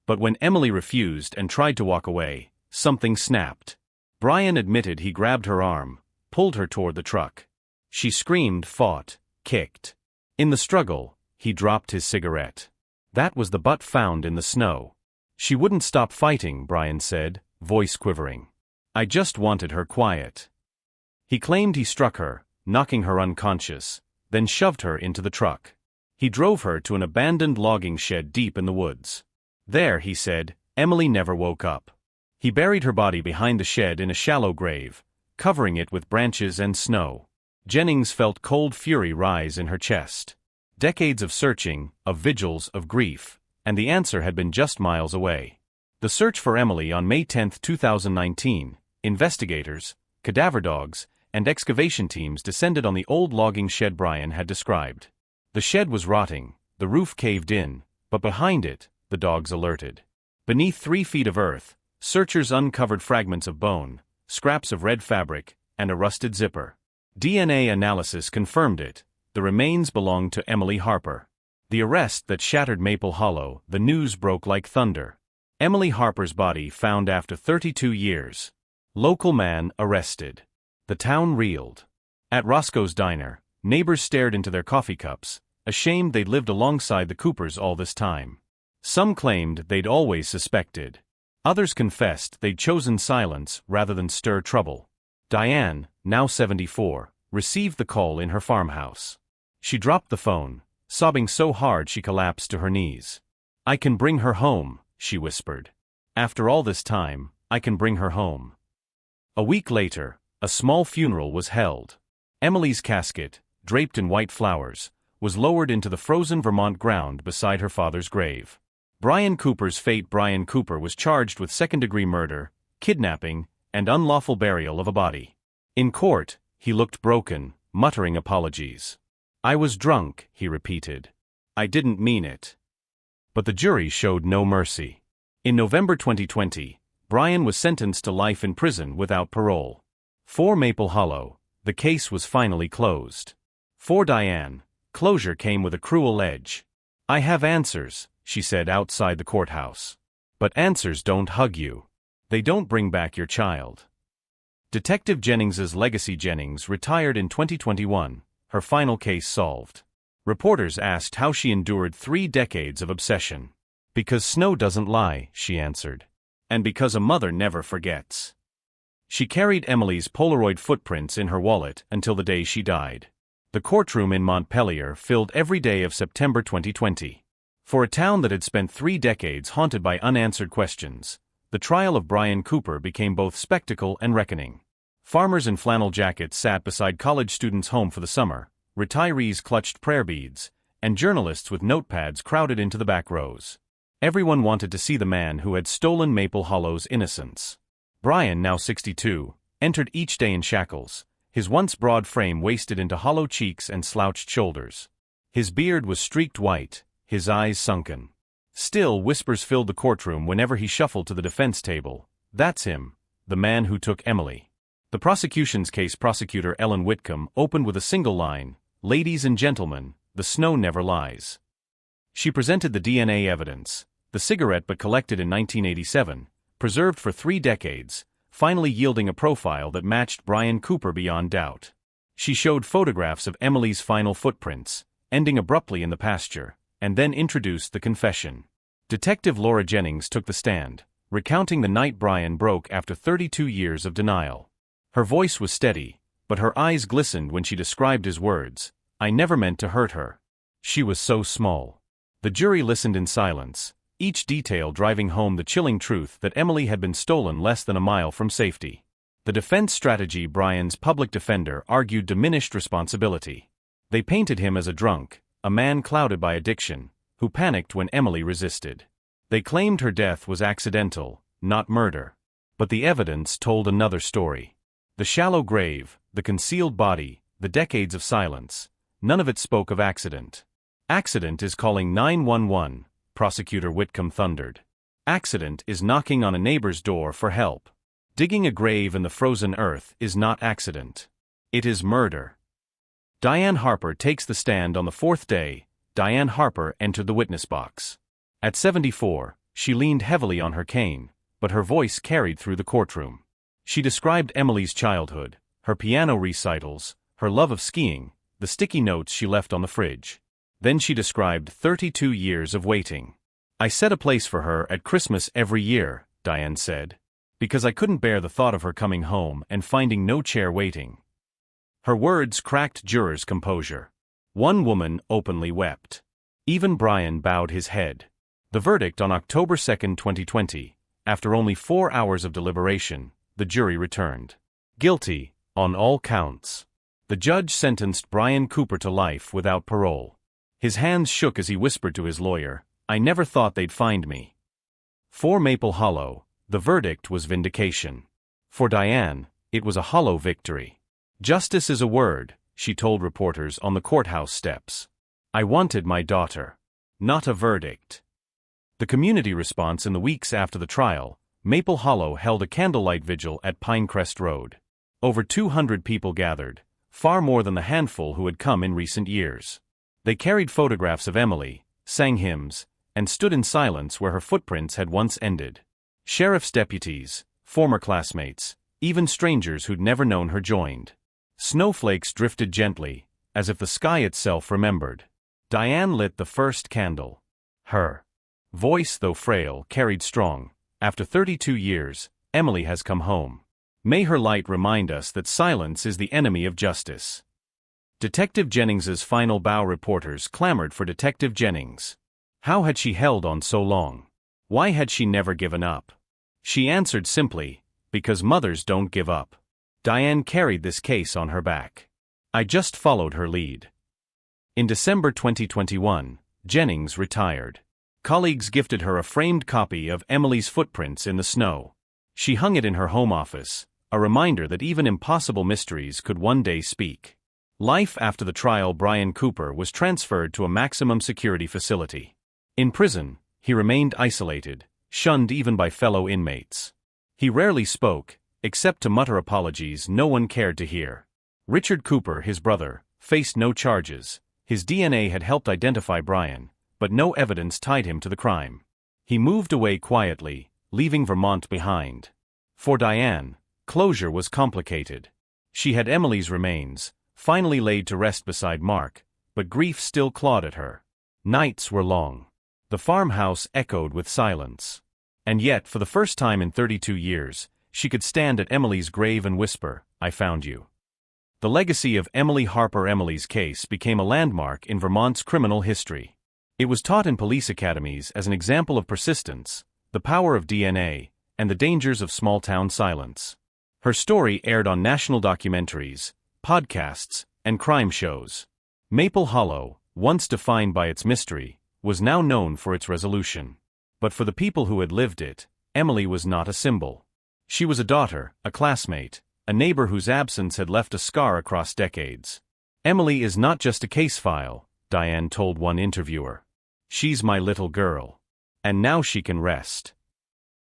But when Emily refused and tried to walk away, something snapped. Brian admitted he grabbed her arm, pulled her toward the truck. She screamed, fought, kicked. In the struggle, he dropped his cigarette. That was the butt found in the snow. "She wouldn't stop fighting," Brian said, voice quivering. "I just wanted her quiet." He claimed he struck her, knocking her unconscious, then shoved her into the truck. He drove her to an abandoned logging shed deep in the woods. There, he said, Emily never woke up. He buried her body behind the shed in a shallow grave, covering it with branches and snow. Jennings felt cold fury rise in her chest. Decades of searching, of vigils, of grief, and the answer had been just miles away. The search for Emily on May 10, 2019, investigators, cadaver dogs, and excavation teams descended on the old logging shed Brian had described. The shed was rotting, the roof caved in, but behind it, the dogs alerted. Beneath 3 feet of earth, searchers uncovered fragments of bone, scraps of red fabric, and a rusted zipper. DNA analysis confirmed it. The remains belonged to Emily Harper. The arrest that shattered Maple Hollow, the news broke like thunder. Emily Harper's body found after 32 years. Local man arrested. The town reeled. At Roscoe's Diner, neighbors stared into their coffee cups, ashamed they'd lived alongside the Coopers all this time. Some claimed they'd always suspected. Others confessed they'd chosen silence rather than stir trouble. Diane, now 74, received the call in her farmhouse. She dropped the phone, sobbing so hard she collapsed to her knees. "I can bring her home," she whispered. "After all this time, I can bring her home." A week later, a small funeral was held. Emily's casket, draped in white flowers, was lowered into the frozen Vermont ground beside her father's grave. Brian Cooper's fate. Brian Cooper was charged with second-degree murder, kidnapping, and unlawful burial of a body. In court, he looked broken, muttering apologies. "I was drunk," he repeated. "I didn't mean it." But the jury showed no mercy. In November 2020, Brian was sentenced to life in prison without parole. For Maple Hollow, the case was finally closed. For Diane, closure came with a cruel edge. "I have answers," she said outside the courthouse. "But answers don't hug you. They don't bring back your child." Detective Jennings's legacy. Jennings retired in 2021, her final case solved. Reporters asked how she endured 3 decades of obsession. "Because snow doesn't lie," she answered. "And because a mother never forgets." She carried Emily's Polaroid footprints in her wallet until the day she died. The courtroom in Montpelier filled every day of September 2020. For a town that had spent 3 decades haunted by unanswered questions, the trial of Brian Cooper became both spectacle and reckoning. Farmers in flannel jackets sat beside college students home for the summer, retirees clutched prayer beads, and journalists with notepads crowded into the back rows. Everyone wanted to see the man who had stolen Maple Hollow's innocence. Brian, now 62, entered each day in shackles, his once broad frame wasted into hollow cheeks and slouched shoulders. His beard was streaked white, his eyes sunken. Still, whispers filled the courtroom whenever he shuffled to the defense table. "That's him, the man who took Emily." The prosecution's case prosecutor Ellen Whitcomb opened with a single line, "Ladies and gentlemen, the snow never lies." She presented the DNA evidence, the cigarette butt collected in 1987, preserved for 3 decades, finally yielding a profile that matched Brian Cooper beyond doubt. She showed photographs of Emily's final footprints, ending abruptly in the pasture, and then introduced the confession. Detective Laura Jennings took the stand, recounting the night Brian broke after 32 years of denial. Her voice was steady, but her eyes glistened when she described his words. "I never meant to hurt her. She was so small." The jury listened in silence, each detail driving home the chilling truth that Emily had been stolen less than a mile from safety. The defense strategy. Brian's public defender argued diminished responsibility. They painted him as a drunk, a man clouded by addiction, who panicked when Emily resisted. They claimed her death was accidental, not murder. But the evidence told another story. The shallow grave, the concealed body, the decades of silence, none of it spoke of accident. "Accident is calling 911, Prosecutor Whitcomb thundered. Accident is knocking on a neighbor's door for help. Digging a grave in the frozen earth is not accident. It is murder. Diane Harper takes the stand on the fourth day. Diane Harper entered the witness box. At 74, she leaned heavily on her cane, but her voice carried through the courtroom. She described Emily's childhood, her piano recitals, her love of skiing, the sticky notes she left on the fridge. Then she described 32 years of waiting. I set a place for her at Christmas every year, Diane said, because I couldn't bear the thought of her coming home and finding no chair waiting. Her words cracked jurors' composure. One woman openly wept. Even Brian bowed his head. The verdict on October 2, 2020, after only 4 hours of deliberation, the jury returned guilty on all counts. The judge sentenced Brian Cooper to life without parole. His hands shook as he whispered to his lawyer, "I never thought they'd find me." For Maple Hollow, the verdict was vindication. For Diane, it was a hollow victory. "Justice is a word," she told reporters on the courthouse steps. "I wanted my daughter. Not a verdict." The community response in the weeks after the trial, Maple Hollow held a candlelight vigil at Pinecrest Road. Over 200 people gathered, far more than the handful who had come in recent years. They carried photographs of Emily, sang hymns, and stood in silence where her footprints had once ended. Sheriff's deputies, former classmates, even strangers who'd never known her joined. Snowflakes drifted gently, as if the sky itself remembered. Diane lit the first candle. Her voice, though frail, carried strong. "After 32 years, Emily has come home. May her light remind us that silence is the enemy of justice." Detective Jennings's final bow. Reporters clamored for Detective Jennings. How had she held on so long? Why had she never given up? She answered simply, "Because mothers don't give up." Diane carried this case on her back. "I just followed her lead." In December 2021, Jennings retired. Colleagues gifted her a framed copy of Emily's Footprints in the Snow. She hung it in her home office, a reminder that even impossible mysteries could one day speak. Life after the trial. Brian Cooper was transferred to a maximum security facility. In prison, he remained isolated, shunned even by fellow inmates. He rarely spoke, except to mutter apologies no one cared to hear. Richard Cooper, his brother, faced no charges. His DNA had helped identify Brian, but no evidence tied him to the crime. He moved away quietly, leaving Vermont behind. For Diane, closure was complicated. She had Emily's remains, finally laid to rest beside Mark, but grief still clawed at her. Nights were long. The farmhouse echoed with silence. And yet, for the first time in 32 years, she could stand at Emily's grave and whisper, "I found you." The legacy of Emily Harper. Emily's case became a landmark in Vermont's criminal history. It was taught in police academies as an example of persistence, the power of DNA, and the dangers of small-town silence. Her story aired on national documentaries, podcasts, and crime shows. Maple Hollow, once defined by its mystery, was now known for its resolution. But for the people who had lived it, Emily was not a symbol. She was a daughter, a classmate, a neighbor whose absence had left a scar across decades. "Emily is not just a case file," Diane told one interviewer. "She's my little girl. And now she can rest."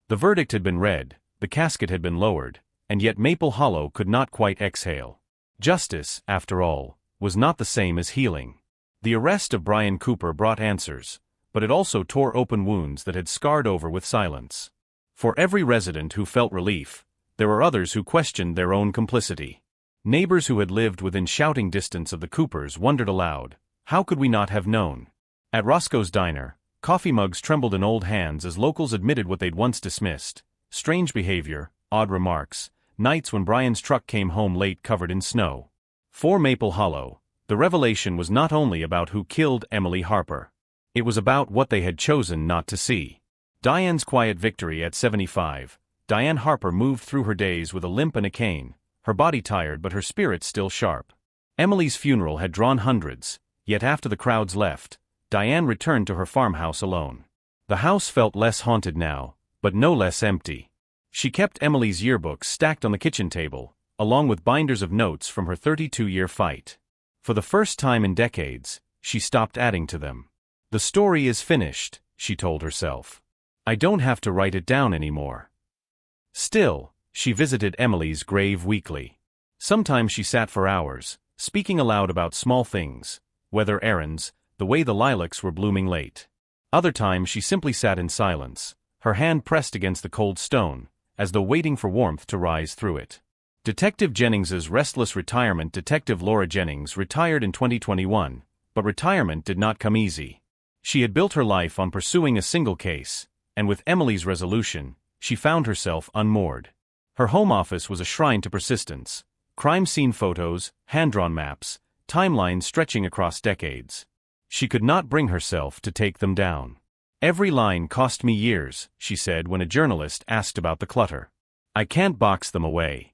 The verdict had been read, the casket had been lowered, and yet Maple Hollow could not quite exhale. Justice, after all, was not the same as healing. The arrest of Brian Cooper brought answers, but it also tore open wounds that had scarred over with silence. For every resident who felt relief, there were others who questioned their own complicity. Neighbors who had lived within shouting distance of the Coopers wondered aloud, how could we not have known? At Roscoe's Diner, coffee mugs trembled in old hands as locals admitted what they'd once dismissed: strange behavior, odd remarks, nights when Brian's truck came home late covered in snow. For Maple Hollow, the revelation was not only about who killed Emily Harper. It was about what they had chosen not to see. Diane's quiet victory at 75, Diane Harper moved through her days with a limp and a cane, her body tired but her spirit still sharp. Emily's funeral had drawn hundreds, yet after the crowds left, Diane returned to her farmhouse alone. The house felt less haunted now, but no less empty. She kept Emily's yearbooks stacked on the kitchen table, along with binders of notes from her 32-year fight. For the first time in decades, she stopped adding to them. "The story is finished," she told herself. I don't have to write it down anymore. Still, she visited Emily's grave weekly. Sometimes she sat for hours, speaking aloud about small things, weather errands, the way the lilacs were blooming late. Other times she simply sat in silence, her hand pressed against the cold stone, as though waiting for warmth to rise through it. Detective Jennings's restless retirement. Detective Laura Jennings retired in 2021, but retirement did not come easy. She had built her life on pursuing a single case, and with Emily's resolution, she found herself unmoored. Her home office was a shrine to persistence. Crime scene photos, hand-drawn maps, timelines stretching across decades. She could not bring herself to take them down. Every line cost me years, she said when a journalist asked about the clutter. I can't box them away.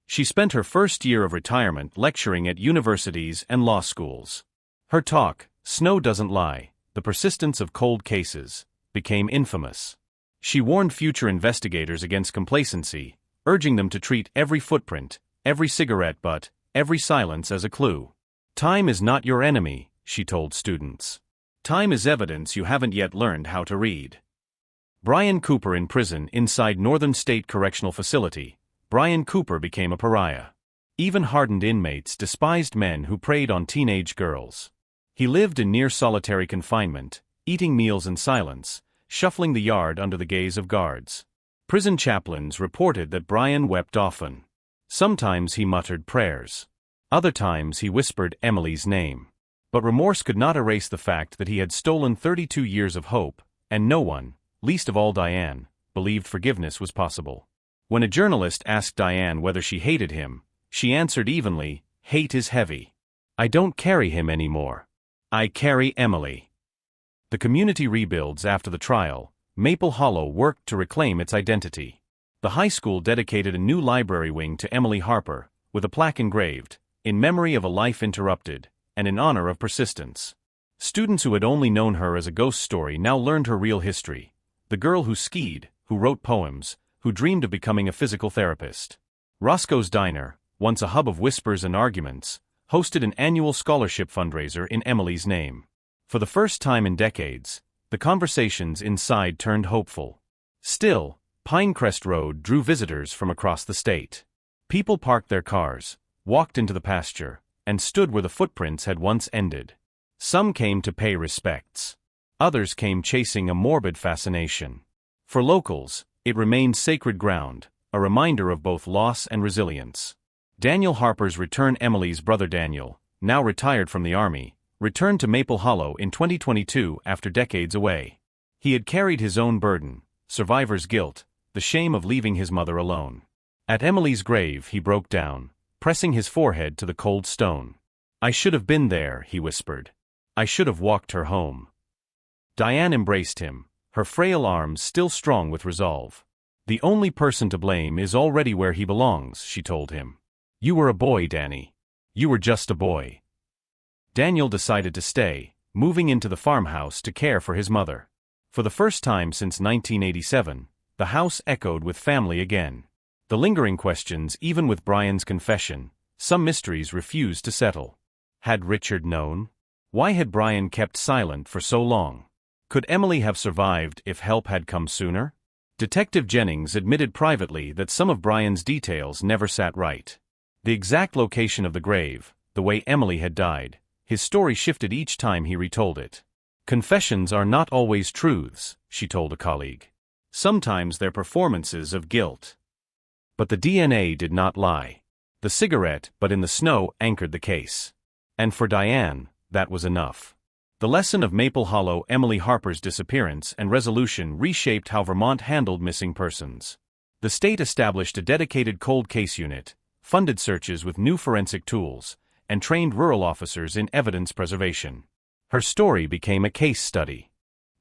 She spent her first year of retirement lecturing at universities and law schools. Her talk, "Snow Doesn't Lie, The Persistence of Cold Cases," became infamous. She warned future investigators against complacency, urging them to treat every footprint, every cigarette butt, every silence as a clue. Time is not your enemy, she told students. Time is evidence you haven't yet learned how to read. Brian Cooper in prison inside Northern State Correctional Facility. Brian Cooper became a pariah. Even hardened inmates despised men who preyed on teenage girls. He lived in near solitary confinement, eating meals in silence, shuffling the yard under the gaze of guards. Prison chaplains reported that Brian wept often. Sometimes he muttered prayers. Other times he whispered Emily's name. But remorse could not erase the fact that he had stolen 32 years of hope, and no one, least of all Diane, believed forgiveness was possible. When a journalist asked Diane whether she hated him, she answered evenly, "Hate is heavy. I don't carry him anymore. I carry Emily." The community rebuilds after the trial. Maple Hollow worked to reclaim its identity. The high school dedicated a new library wing to Emily Harper, with a plaque engraved, "In memory of a life interrupted, and in honor of persistence." Students who had only known her as a ghost story now learned her real history. The girl who skied, who wrote poems, who dreamed of becoming a physical therapist. Roscoe's Diner, once a hub of whispers and arguments, hosted an annual scholarship fundraiser in Emily's name. For the first time in decades, the conversations inside turned hopeful. Still, Pinecrest Road drew visitors from across the state. People parked their cars, walked into the pasture, and stood where the footprints had once ended. Some came to pay respects. Others came chasing a morbid fascination. For locals, it remained sacred ground, a reminder of both loss and resilience. Daniel Harper's return. Emily's brother Daniel, now retired from the Army, returned to Maple Hollow in 2022 after decades away. He had carried his own burden, survivor's guilt, the shame of leaving his mother alone. At Emily's grave he broke down, pressing his forehead to the cold stone. "I should have been there," he whispered. "I should have walked her home." Diane embraced him, her frail arms still strong with resolve. "The only person to blame is already where he belongs," she told him. "You were a boy, Danny. You were just a boy." Daniel decided to stay, moving into the farmhouse to care for his mother. For the first time since 1987, the house echoed with family again. The lingering questions, even with Brian's confession, some mysteries refused to settle. Had Richard known? Why had Brian kept silent for so long? Could Emily have survived if help had come sooner? Detective Jennings admitted privately that some of Brian's details never sat right. The exact location of the grave, the way Emily had died, his story shifted each time he retold it. "Confessions are not always truths," she told a colleague. "Sometimes they're performances of guilt." But the DNA did not lie. The cigarette, but in the snow, anchored the case. And for Diane, that was enough. The lesson of Maple Hollow. Emily Harper's disappearance and resolution reshaped how Vermont handled missing persons. The state established a dedicated cold case unit, funded searches with new forensic tools, and trained rural officers in evidence preservation. Her story became a case study.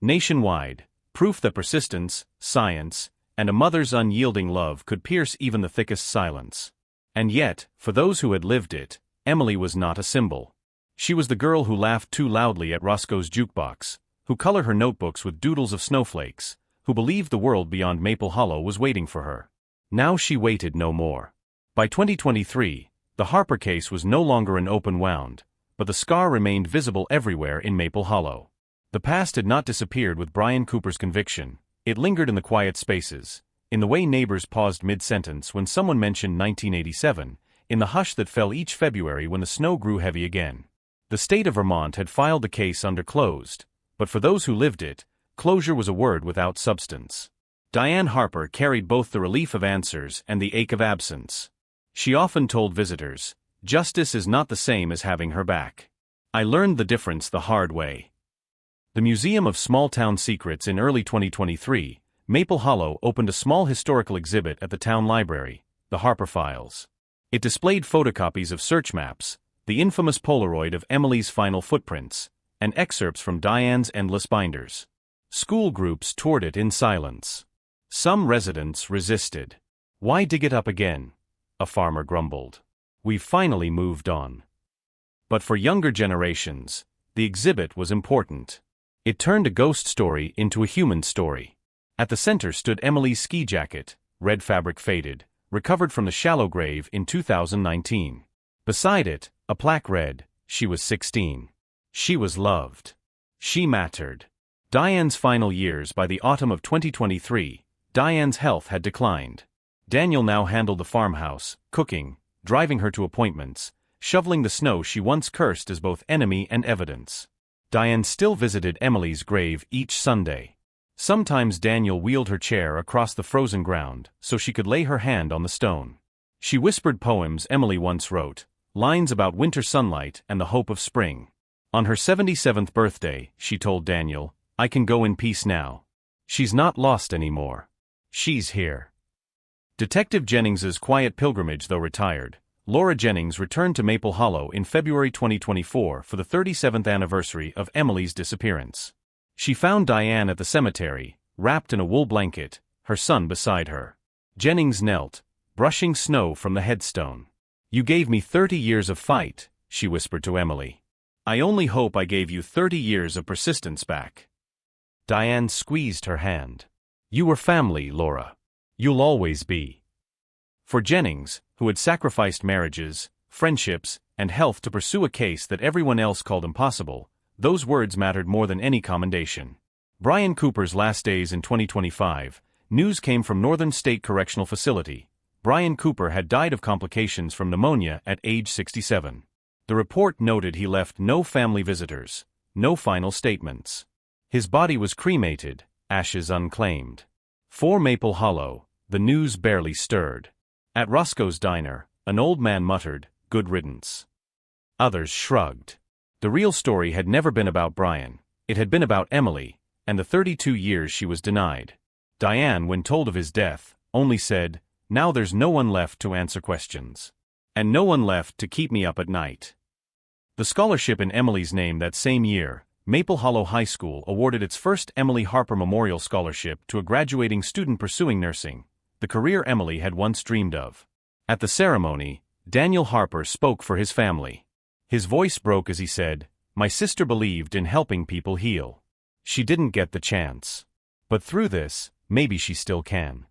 Nationwide, proof that persistence, science, and a mother's unyielding love could pierce even the thickest silence. And yet, for those who had lived it, Emily was not a symbol. She was the girl who laughed too loudly at Roscoe's jukebox, who colored her notebooks with doodles of snowflakes, who believed the world beyond Maple Hollow was waiting for her. Now she waited no more. By 2023, the Harper case was no longer an open wound, but the scar remained visible everywhere in Maple Hollow. The past had not disappeared with Brian Cooper's conviction, It lingered in the quiet spaces, in the way neighbors paused mid-sentence when someone mentioned 1987, in the hush that fell each February when the snow grew heavy again. The state of Vermont had filed the case under closed, but for those who lived it, closure was a word without substance. Diane Harper carried both the relief of answers and the ache of absence. She often told visitors, "Justice is not the same as having her back. I learned the difference the hard way." The Museum of Small-Town Secrets in early 2023, Maple Hollow opened a small historical exhibit at the town library, the Harper Files. It displayed photocopies of search maps, the infamous Polaroid of Emily's final footprints, and excerpts from Diane's endless binders. School groups toured it in silence. Some residents resisted. "Why dig it up again?" a farmer grumbled. "We've finally moved on." But for younger generations, the exhibit was important. It turned a ghost story into a human story. At the center stood Emily's ski jacket, red fabric faded, recovered from the shallow grave in 2019. Beside it, a plaque read, "She was 16. She was loved. She mattered." Diane's final years. By the autumn of 2023, Diane's health had declined. Daniel now handled the farmhouse, cooking, driving her to appointments, shoveling the snow she once cursed as both enemy and evidence. Diane still visited Emily's grave each Sunday. Sometimes Daniel wheeled her chair across the frozen ground so she could lay her hand on the stone. She whispered poems Emily once wrote, lines about winter sunlight and the hope of spring. On her 77th birthday, she told Daniel, "I can go in peace now. She's not lost anymore. She's here." Detective Jennings's quiet pilgrimage. Though retired, Laura Jennings returned to Maple Hollow in February 2024 for the 37th anniversary of Emily's disappearance. She found Diane at the cemetery, wrapped in a wool blanket, her son beside her. Jennings knelt, brushing snow from the headstone. "You gave me 30 years of fight," she whispered to Emily. "I only hope I gave you 30 years of persistence back." Diane squeezed her hand. "You were family, Laura. You'll always be." For Jennings, who had sacrificed marriages, friendships, and health to pursue a case that everyone else called impossible, those words mattered more than any commendation. Brian Cooper's last days in 2025, news came from Northern State Correctional Facility. Brian Cooper had died of complications from pneumonia at age 67. The report noted he left no family visitors, no final statements. His body was cremated, ashes unclaimed. For Maple Hollow, the news barely stirred. At Roscoe's Diner, an old man muttered, "Good riddance." Others shrugged. The real story had never been about Brian, it had been about Emily, and the 32 years she was denied. Diane, when told of his death, only said, "Now there's no one left to answer questions. And no one left to keep me up at night." The scholarship in Emily's name that same year, Maple Hollow High School awarded its first Emily Harper Memorial Scholarship to a graduating student pursuing nursing, the career Emily had once dreamed of. At the ceremony, Daniel Harper spoke for his family. His voice broke as he said, "My sister believed in helping people heal. She didn't get the chance. But through this, maybe she still can."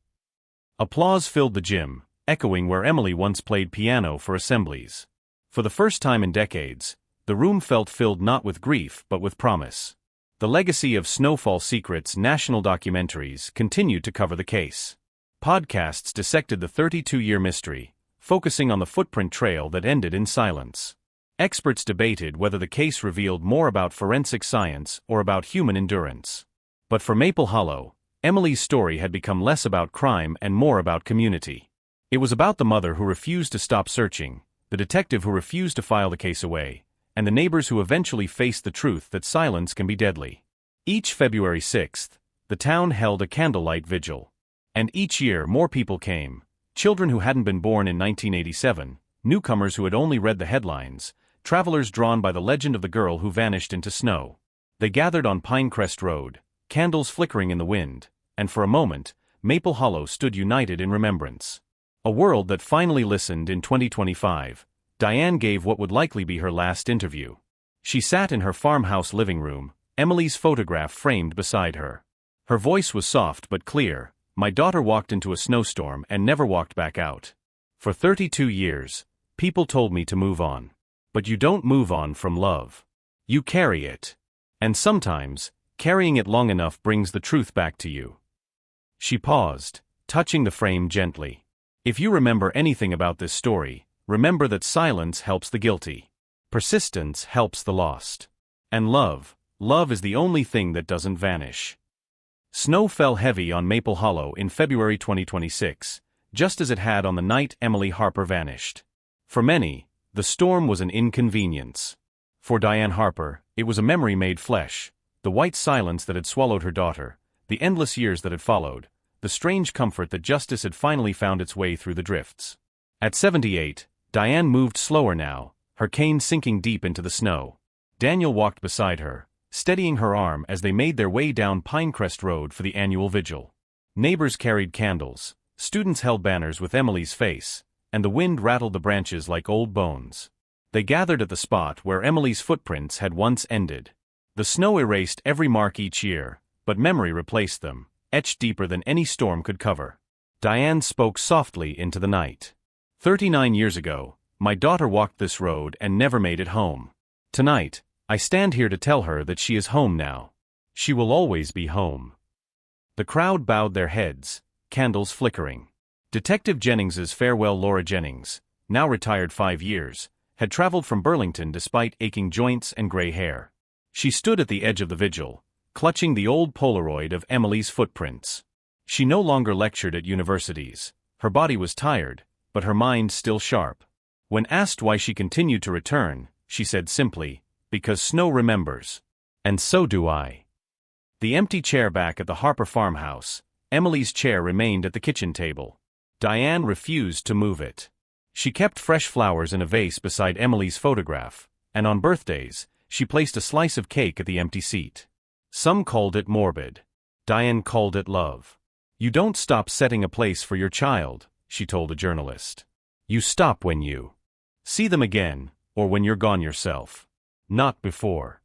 Applause filled the gym, echoing where Emily once played piano for assemblies. For the first time in decades, the room felt filled not with grief but with promise. The legacy of Snowfall Secret's national documentaries continued to cover the case. Podcasts dissected the 32-year mystery, focusing on the footprint trail that ended in silence. Experts debated whether the case revealed more about forensic science or about human endurance. But for Maple Hollow, Emily's story had become less about crime and more about community. It was about the mother who refused to stop searching, the detective who refused to file the case away, and the neighbors who eventually faced the truth that silence can be deadly. Each February 6th, the town held a candlelight vigil. And each year more people came, children who hadn't been born in 1987, newcomers who had only read the headlines, travelers drawn by the legend of the girl who vanished into snow. They gathered on Pinecrest Road, candles flickering in the wind, and for a moment, Maple Hollow stood united in remembrance. A world that finally listened in 2025, Diane gave what would likely be her last interview. She sat in her farmhouse living room, Emily's photograph framed beside her. Her voice was soft but clear. "My daughter walked into a snowstorm and never walked back out. For 32 years, people told me to move on. But you don't move on from love. You carry it. And sometimes, carrying it long enough brings the truth back to you." She paused, touching the frame gently. If you remember anything about this story, remember that silence helps the guilty. Persistence helps the lost. And love is the only thing that doesn't vanish. Snow fell heavy on Maple Hollow in February 2026, just as it had on the night Emily Harper vanished. For many, the storm was an inconvenience. For Diane Harper, it was a memory made flesh, the white silence that had swallowed her daughter, the endless years that had followed, the strange comfort that justice had finally found its way through the drifts. At 78, Diane moved slower now, her cane sinking deep into the snow. Daniel walked beside her, steadying her arm as they made their way down Pinecrest Road for the annual vigil. Neighbors carried candles, students held banners with Emily's face, and the wind rattled the branches like old bones. They gathered at the spot where Emily's footprints had once ended. The snow erased every mark each year, but memory replaced them, etched deeper than any storm could cover. Diane spoke softly into the night. 39 years ago, my daughter walked this road and never made it home. Tonight, I stand here to tell her that she is home now. She will always be home. The crowd bowed their heads, candles flickering. Detective Jennings's farewell. Laura Jennings, now retired 5 years, had traveled from Burlington despite aching joints and gray hair. She stood at the edge of the vigil, clutching the old Polaroid of Emily's footprints. She no longer lectured at universities. Her body was tired, but her mind still sharp. When asked why she continued to return, she said simply, "Because snow remembers. And so do I." The empty chair back at the Harper farmhouse, Emily's chair remained at the kitchen table. Diane refused to move it. She kept fresh flowers in a vase beside Emily's photograph, and on birthdays, she placed a slice of cake at the empty seat. Some called it morbid. Diane called it love. "You don't stop setting a place for your child," she told a journalist. "You stop when you see them again, or when you're gone yourself. Not before."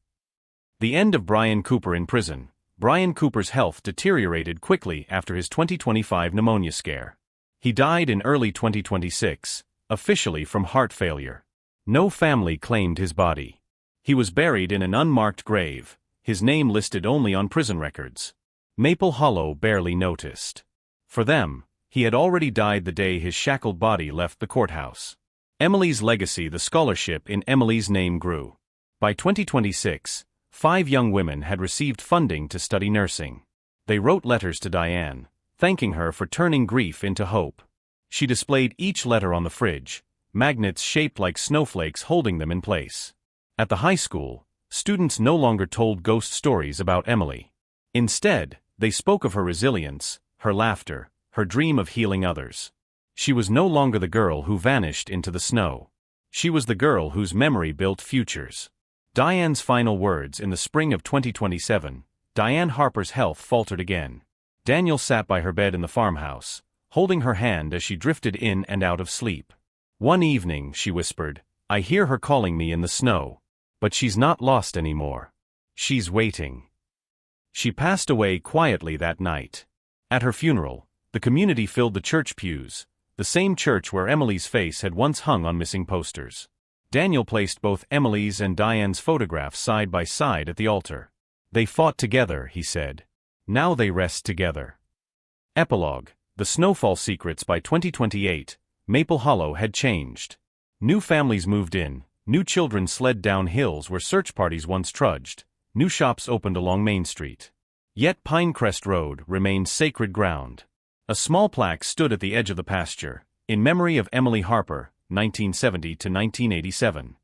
The end of Brian Cooper in prison. Brian Cooper's health deteriorated quickly after his 2025 pneumonia scare. He died in early 2026, officially from heart failure. No family claimed his body. He was buried in an unmarked grave, his name listed only on prison records. Maple Hollow barely noticed. For them, he had already died the day his shackled body left the courthouse. Emily's legacy. The scholarship in Emily's name grew. By 2026, 5 young women had received funding to study nursing. They wrote letters to Diane, thanking her for turning grief into hope. She displayed each letter on the fridge, magnets shaped like snowflakes holding them in place. At the high school, students no longer told ghost stories about Emily. Instead, they spoke of her resilience, her laughter, her dream of healing others. She was no longer the girl who vanished into the snow. She was the girl whose memory built futures. Diane's final words in the spring of 2027, Diane Harper's health faltered again. Daniel sat by her bed in the farmhouse, holding her hand as she drifted in and out of sleep. "One evening," she whispered, "I hear her calling me in the snow. But she's not lost anymore. She's waiting." She passed away quietly that night. At her funeral, the community filled the church pews, the same church where Emily's face had once hung on missing posters. Daniel placed both Emily's and Diane's photographs side by side at the altar. "They fought together," he said. "Now they rest together." Epilogue. The Snowfall Secrets. By 2028, Maple Hollow had changed. New families moved in, new children slid down hills where search parties once trudged, new shops opened along Main Street. Yet Pinecrest Road remained sacred ground. A small plaque stood at the edge of the pasture, in memory of Emily Harper, 1970 to 1987.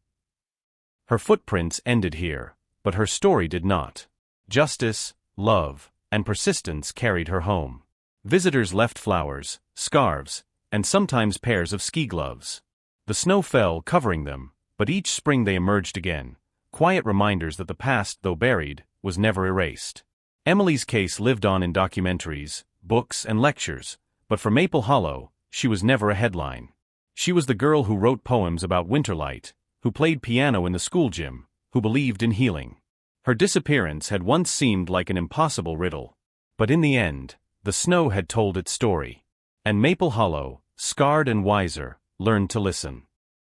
Her footprints ended here, but her story did not. Justice, love, and persistence carried her home. Visitors left flowers, scarves, and sometimes pairs of ski gloves. The snow fell, covering them, but each spring they emerged again, quiet reminders that the past, though buried, was never erased. Emily's case lived on in documentaries, books, and lectures, but for Maple Hollow, she was never a headline. She was the girl who wrote poems about winterlight, who played piano in the school gym, who believed in healing. Her disappearance had once seemed like an impossible riddle. But in the end, the snow had told its story. And Maple Hollow, scarred and wiser, learned to listen.